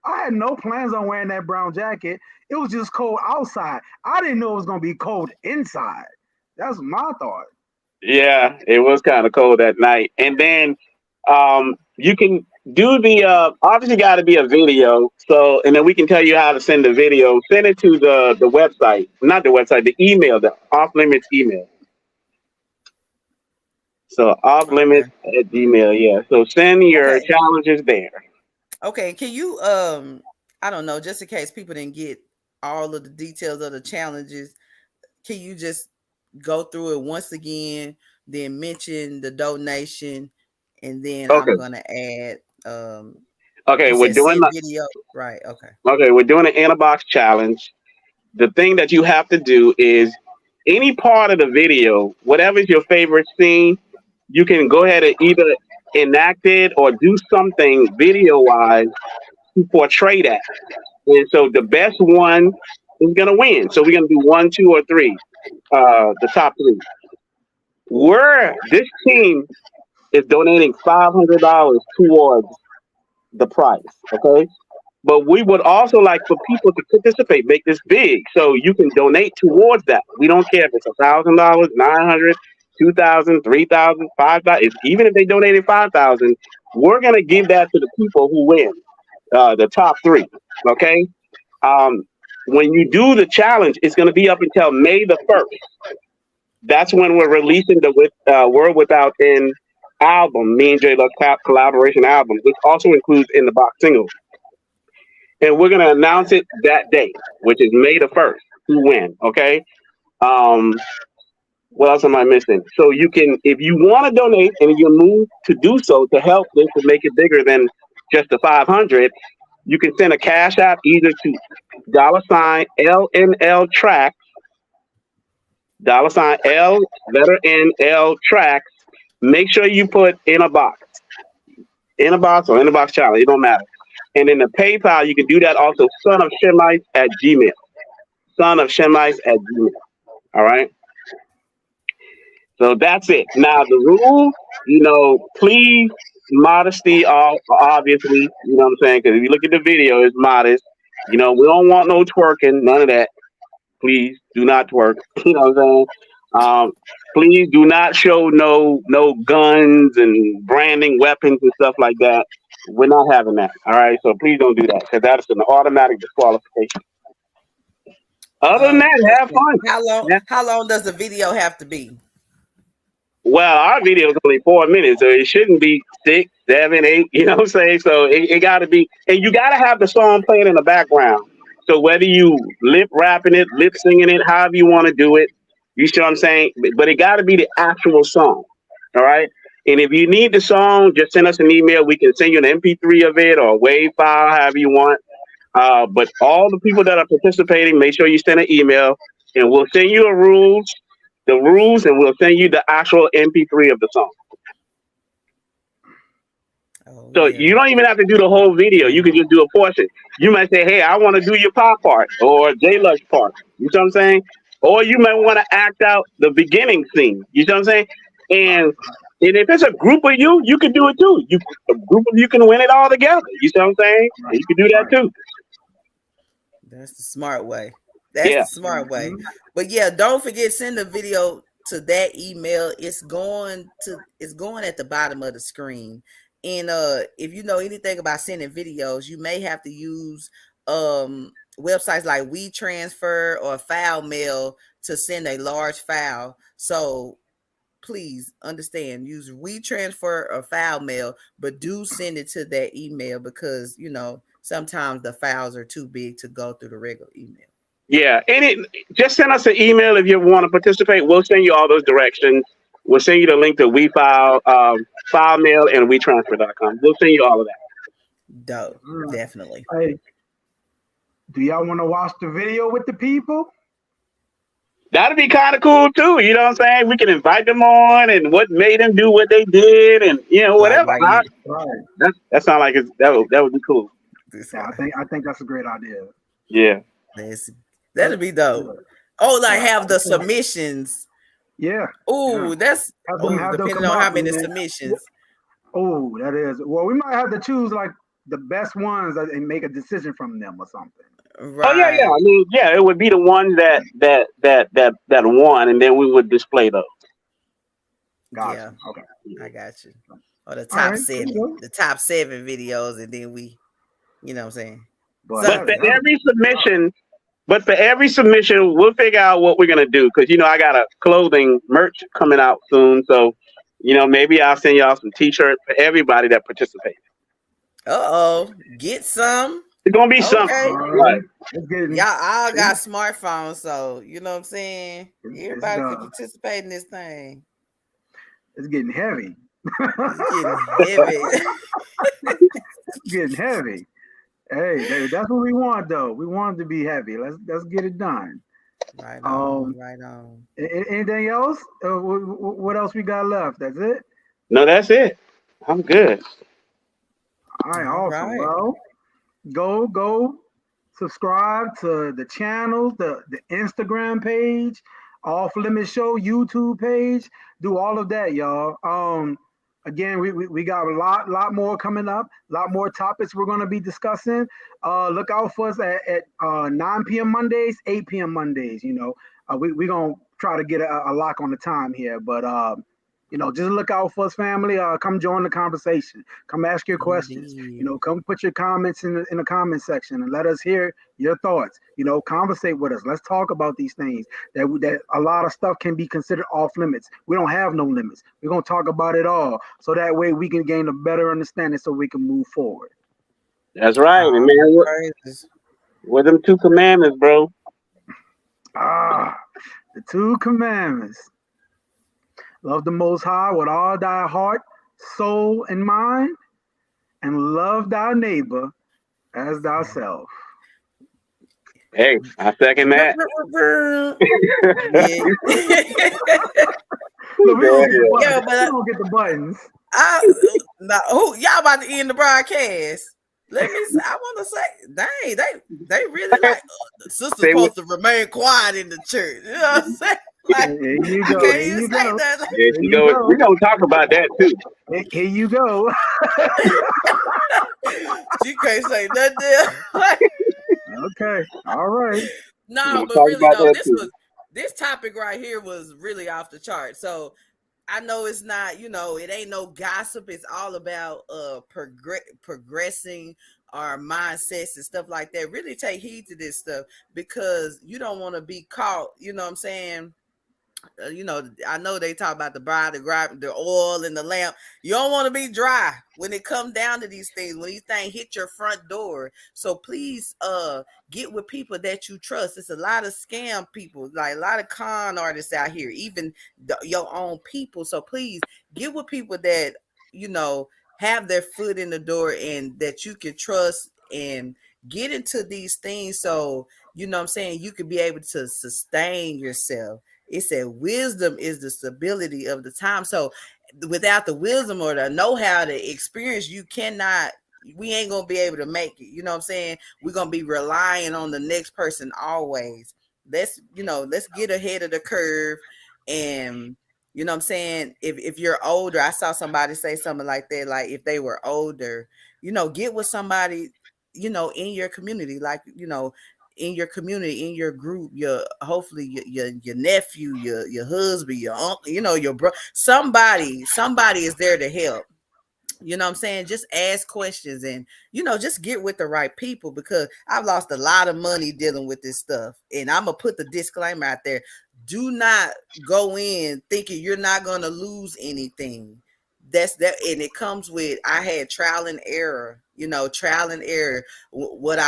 I had no plans on wearing that brown jacket. It was just cold outside. I didn't know it was gonna be cold inside. That's my thought. Yeah, it was kind of cold that night. And then you can do the obviously got to be a video. So, and then we can tell you how to send the video. Send it to the website, not the website, the email, the off limits email. So off limits at Gmail, yeah. So send your challenges there. Okay, can you I don't know, just in case people didn't get all of the details of the challenges, can you just go through it once again, then mention the donation, and then I'm gonna add we're doing the video. Right, we're doing an Inner Box challenge. The thing that you have to do is any part of the video, whatever is your favorite scene, you can go ahead and either enact it or do something video-wise to portray that. And so the best one is going to win. So we're going to do 1, 2, or 3, the top 3. This team is donating $500 towards the prize. Okay. But we would also like for people to participate, make this big, so you can donate towards that. We don't care if it's $1,000, 900, 2,000, 3,000, 5,000. Even if they donated 5,000, we're gonna give that to the people who win, the top three. Okay. When you do the challenge, it's gonna be up until May the 1st. That's when we're releasing the World Without End album, me and JLutch collaboration album, which also includes In the Box single. And we're gonna announce it that day, which is May the 1st. Who win? Okay. What else am I missing? So you can, if you want to donate and you move to do so to help this to make it bigger than just the 500, you can send a cash app either to $LNL tracks, $L letter N L tracks. Make sure you put in a box or in a box challenge. It don't matter. And in the PayPal, you can do that also. Son of Shemites at Gmail. Son of Shemites at Gmail. All right. So that's it. Now the rules, please, modesty, obviously, you know what I'm saying? Because if you look at the video, it's modest. We don't want no twerking, none of that. Please do not twerk. You know what I'm saying? Please do not show no guns and branding weapons and stuff like that. We're not having that. All right. So please don't do that because that's an automatic disqualification. Other than that, have fun. How long does the video have to be? Well, our video is only 4 minutes, so it shouldn't be 6, 7, 8. You know what I'm saying? So it got to be, and you got to have the song playing in the background. So whether you lip rapping it, lip singing it, however you want to do it, you see what I'm saying? But it got to be the actual song. All right. And if you need the song, just send us an email. We can send you an MP3 of it or a WAV file, however you want. But all the people that are participating, make sure you send an email, and we'll send you the rules, and we'll send you the actual MP3 of the song. So you don't even have to do the whole video. You can just do a portion. You might say, hey, I want to do your pop part or JLutch part. You know what I'm saying? Or you might want to act out the beginning scene. You know what I'm saying? And if it's a group of you, you can do it too. A group of you can win it all together. You know what I'm saying? And you can do that too. That's the smart way. That's the smart way. But yeah, don't forget, send the video to that email. It's going at the bottom of the screen. And if you know anything about sending videos, you may have to use websites like WeTransfer or FileMail to send a large file. So please understand, use WeTransfer or FileMail, but do send it to that email because sometimes the files are too big to go through the regular email. Yeah, and just send us an email if you want to participate. We'll send you all those directions. We'll send you the link to WeFile, FileMail, and WeTransfer.com. We'll send you all of that. Dope, definitely. Hey, do y'all want to watch the video with the people? That'd be kind of cool too. You know what I'm saying? We can invite them on and what made them do what they did, and whatever. Right. That sounds like that would be cool. Yeah, I think that's a great idea. Yeah. That'd be dope. Oh, like have the submissions. Yeah. Oh, that's depending on how many submissions. Oh, that is. Well, we might have to choose like the best ones and make a decision from them or something. Right. Oh yeah. I mean, it would be the ones that won, and then we would display those. Gotcha. Yeah. Okay. I got you. Or the top 7, the top 7 videos, and then we, you know what I'm saying. But for every submission, we'll figure out what we're gonna do because I got a clothing merch coming out soon, so maybe I'll send y'all some T-shirts for everybody that participates. Get some. It's gonna be something. Right. Y'all all got smartphones, so you know what I'm saying. Everybody can participate in this thing. It's getting heavy. It's getting heavy. Hey, that's what we want, though. We want it to be heavy. Let's get it done. Right on. Right on. Anything else? What else we got left? That's it? No, that's it. I'm good. All right, awesome. Well, go subscribe to the channels, the Instagram page. Off Limit Show YouTube page. Do all of that, y'all. Again, we got a lot more coming up. A lot more topics we're going to be discussing. Look out for us at 9 p.m. Mondays, 8 p.m. Mondays. You know, we're going to try to get a lock on the time here, but you know, just look out for us, family. Come join the conversation. Come ask your questions. You know, come put your comments in the comment section and let us hear your thoughts. You know, conversate with us. Let's talk about these things. That a lot of stuff can be considered off limits. We don't have no limits. We're gonna talk about it all, so that way we can gain a better understanding, so we can move forward. That's right, man. What them 2 commandments, bro? The 2 commandments. Love the Most High with all thy heart, soul, and mind, and love thy neighbor as thyself. Hey, I second that. Look, we don't Yeah, but we don't get the buttons. Y'all about to end the broadcast. Let me say, I want to say, dang, they really like the sister's supposed to remain quiet in the church. You know what I'm saying? Like, Here you go. I can't even say that. Like, There you go. We're gonna talk about that too. Here you go. She can't say nothing. Okay. All right. No, but really though, this topic right here was really off the chart. So I know it's not, you know, it ain't no gossip. It's all about progressing our mindsets and stuff like that. Really take heed to this stuff, because you don't want to be caught, you know what I'm saying? You know, I know they talk about the bride, the oil, and the lamp. You don't want to be dry when it comes down to these things, when these things hit your front door. So please get with people that you trust. It's a lot of scam people, like a lot of con artists out here, even your own people. So please get with people that, you know, have their foot in the door and that you can trust, and get into these things so, you know what I'm saying, you can be able to sustain yourself. It said wisdom is the stability of the time. So without the wisdom or the know-how, the experience, we ain't gonna be able to make it. You know what I'm saying? We're gonna be relying on the next person always. Let's get ahead of the curve. And you know what I'm saying, if you're older, I saw somebody say something like that, like if they were older, you know, get with somebody, you know, in your community, like, you know, in your community, in your group, hopefully your nephew, your husband, your uncle, you know, your brother, somebody is there to help. You know what I'm saying? Just ask questions and, you know, just get with the right people, because I've lost a lot of money dealing with this stuff. And I'm going to put the disclaimer out there. Do not go in thinking you're not going to lose anything. That's that. And it comes with, I had trial and error, you know, trial and error. What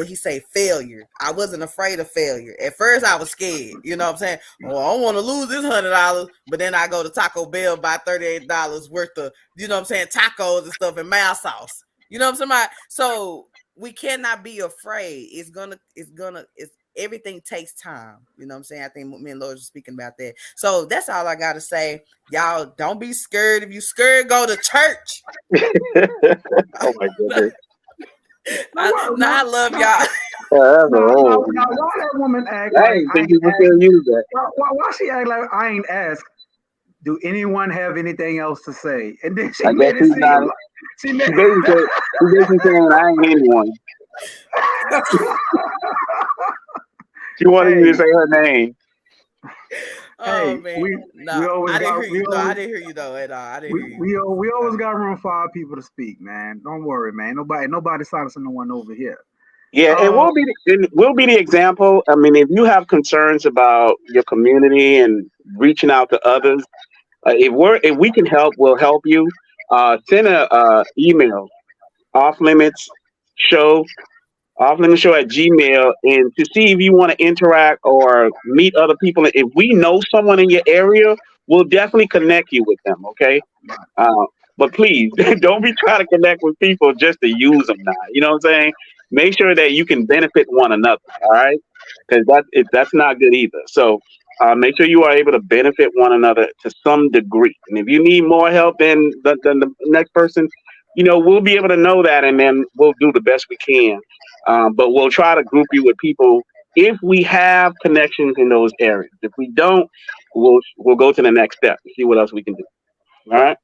he say, failure. I wasn't afraid of failure. At first I was scared, you know what I'm saying? Oh, I don't want to lose this $100, but then I go to Taco Bell, buy $38 worth of, you know what I'm saying, tacos and stuff and mayo sauce. You know what I'm saying? So we cannot be afraid. It's everything takes time. You know what I'm saying? I think me and Lord are speaking about that. So that's all I got to say. Y'all don't be scared. If you scared, go to church. Oh my goodness. I love y'all. Why that woman act like I ain't think people can use that. Why she act like I ain't asked, do anyone have anything else to say? And then she I made guess it seem like she basically saying I ain't anyone. She wanted me to say her name. Oh man, I didn't hear you though at all. I didn't hear you. We always got room for our people to speak, man. Don't worry, man. Nobody silencing no one over here. Yeah, and we'll be the example. I mean, if you have concerns about your community and reaching out to others, if we can help, we'll help you. Send a email, offlimitshow at Gmail, and to see if you want to interact or meet other people. If we know someone in your area, we'll definitely connect you with them. Okay. But please don't be trying to connect with people just to use them now. You know what I'm saying? Make sure that you can benefit one another. All right. Because that's not good either. So make sure you are able to benefit one another to some degree. And if you need more help than the next person, you know, we'll be able to know that, and then we'll do the best we can. But we'll try to group you with people if we have connections in those areas. If we don't, we'll go to the next step and see what else we can do. All right.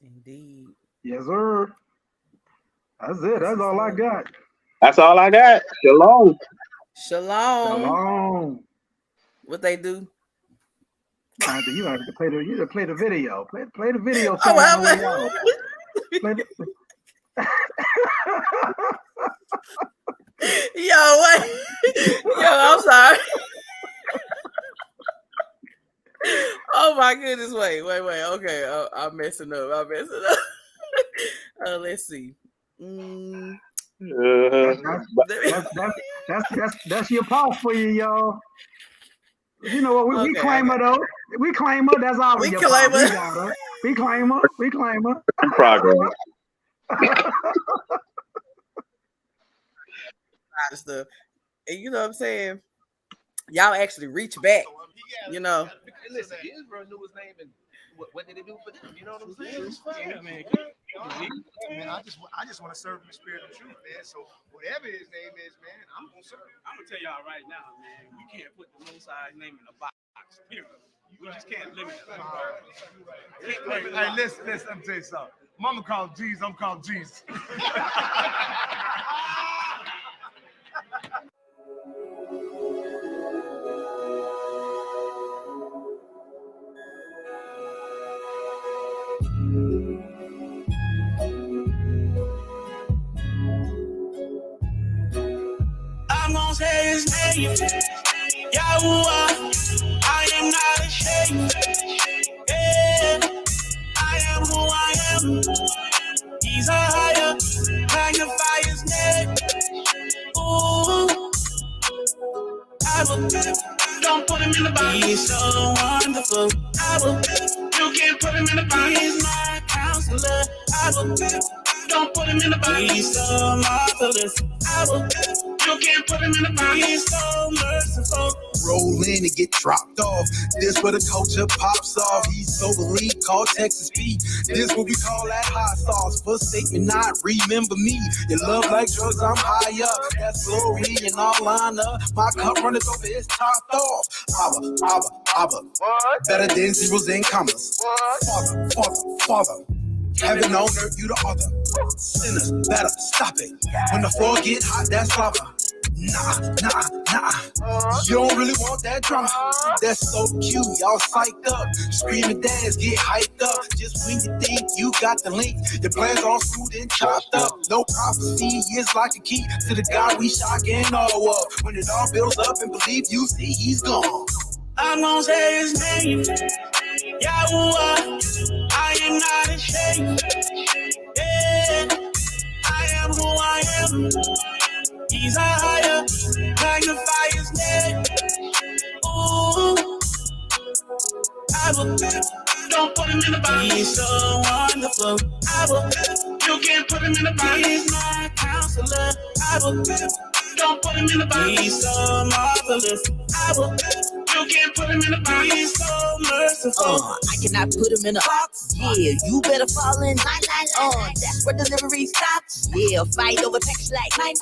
Indeed. Yes, sir. That's it. That's all I got. That's all I got. Shalom. Shalom. Shalom. What they do? You have to play the video. Play the video. Oh, well, Yo, what? Yo, I'm sorry. Oh my goodness! Wait. Okay, I'm messing up. Let's see. That's your pause for you, y'all. You know what? We claim her though. We claim her. That's all. We claim her. We claim her. We claim her. In progress. Stuff. And you know what I'm saying? Y'all actually reach back. You know. Listen, Israel knew his name and what did it do for them? You know what I'm saying? Yeah, man. Man, I just want to serve him in spirit and truth, man. So whatever his name is, man, I'm gonna serve. I'm gonna tell y'all right now, man. You can't put the Most High's name in a box. Period. You just can't limit it. Hey, listen, let me tell you something. Mama called Jesus, I'm called Jesus. I'm gonna say his name, Yahuwah. I am not ashamed. Yeah, I am who I am. He's a higher, magnify his name. Ooh, I will. Don't put him in the box. He's so wonderful. I will. You can't put him in the box. He's my counselor. I will. Don't put him in the box. He's so marvelous. I will. You can't put him in the box. He's so merciful. Roll in and get dropped off. This where the culture pops off. He's so elite, called Texas Pete. This what we call that hot sauce. Forsake me not, remember me. Your love like drugs, I'm high up. That's glory and all line up. My cup runneth over, it's topped off. Abba. What? Better than zeros and commas. What? Father. Heaven on earth, you the author. Sinners, better stop it. When the floor get hot, that's lava. Nah. You don't really want that drama. That's so cute, y'all psyched up. Screaming dance, get hyped up. Just when you think you got the link, your plans all screwed and chopped up. No prophecy is like a key to the God we shock and all of. When it all builds up and believe you see he's gone. I'm gonna say his name, Yahuwah. I am not ashamed. Yeah, I am who I am. He's a higher, magnify his name. Ooh, I will. Don't put him in the box. He's so wonderful. I will. You can't put him in the box. He's my counselor. I will. Don't put him in the box. He's so marvelous. I will. You can't put him in the box. He's so merciful. I cannot put him in a box. Yeah, you better fall in line. That's where delivery stops. Yeah, fight over packs like mine.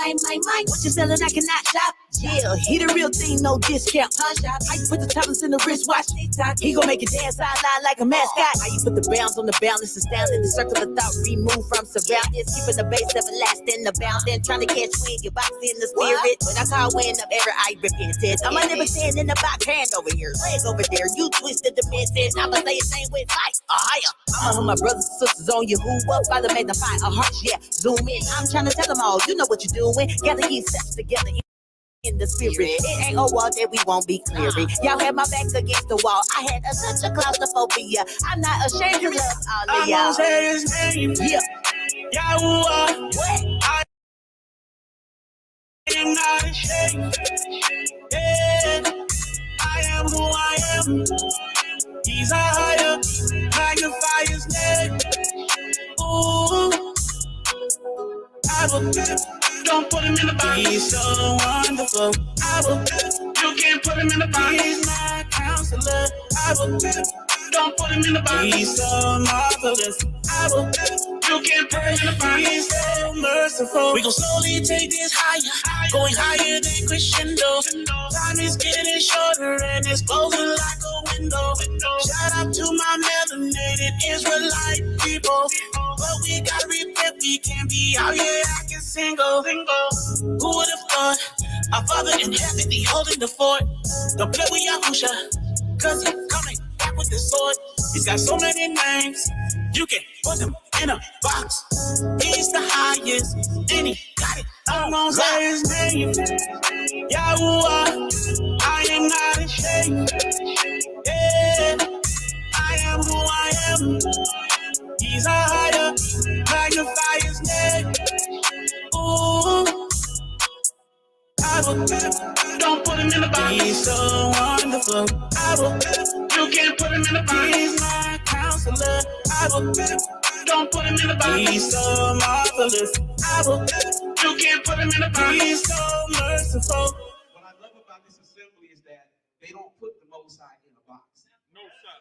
What you selling, I cannot shop. Yeah, he the real thing, no discount. How you put the toppers in the wristwatch? TikTok. He gon' make it dance sideline like a mascot. How you put the bounds on the balance? Astounding. The circle of thought removed from surroundings. Keeping the base everlasting, the bounding. Trying to catch wind, get boxed in the spirit. When I call wind up every eye repented. I'm a never stand in the box, hand over here, leg over there. You twisted the message. I'ma say it same with fight. Higher. I'ma my brothers and sisters on you. Who up? Father made the fire. A heart, yeah. Zoom in. I'm trying to tell them all. You know what you're doing. Gather ye steps together. In the spirit, it ain't a wall that we won't be clearing. Y'all had my back against the wall. I had such a claustrophobia. I'm not ashamed to love all of y'all. I'm gonna say his name. Yeah. Yahuwah. What? I am not ashamed. Yeah, I am who I am. He's a higher, magnify his name. Ooh, I will. Don't put him in the box. He's so wonderful. I will. You can't put him in the box. He's my counselor. I will. Don't put him in the box. He's so marvelous. I will. You can't put him in the box. He's so merciful. merciful. We gon' slowly take this higher, going higher than crescendo. Time is getting shorter and it's closing like a window. Shout out to my melanated Israelite people. But we gotta repent, we can't be out here acting single. Who would have thought? Our Father in heaven, he holding the fort. Don't play with Yahusha, cause he coming back with the sword. He's got so many names, you can put him in a box. He's the highest, and he got it. I'm gonna say his name, Yahuwah. I am not ashamed. Yeah, I am who I am. He's a higher, magnify his name. Ooh. I will, don't put him in the box. He's so wonderful. I will, you can't put him in the box. He's my counselor. I will, don't put him in the box. He's so marvelous. I will, you can't put him in the box. He's so merciful. What I love about this assembly is that they don't put the Most High in a box. No, sir.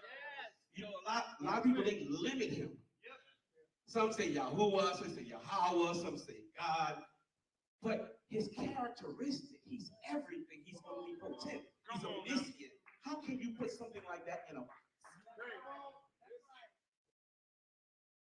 You know, a lot of people, they limit him. Some say Yahuwah, some say Yahweh, some say God. But his characteristic, he's everything. He's omnipotent. He's omniscient. How can you put something like that in a box?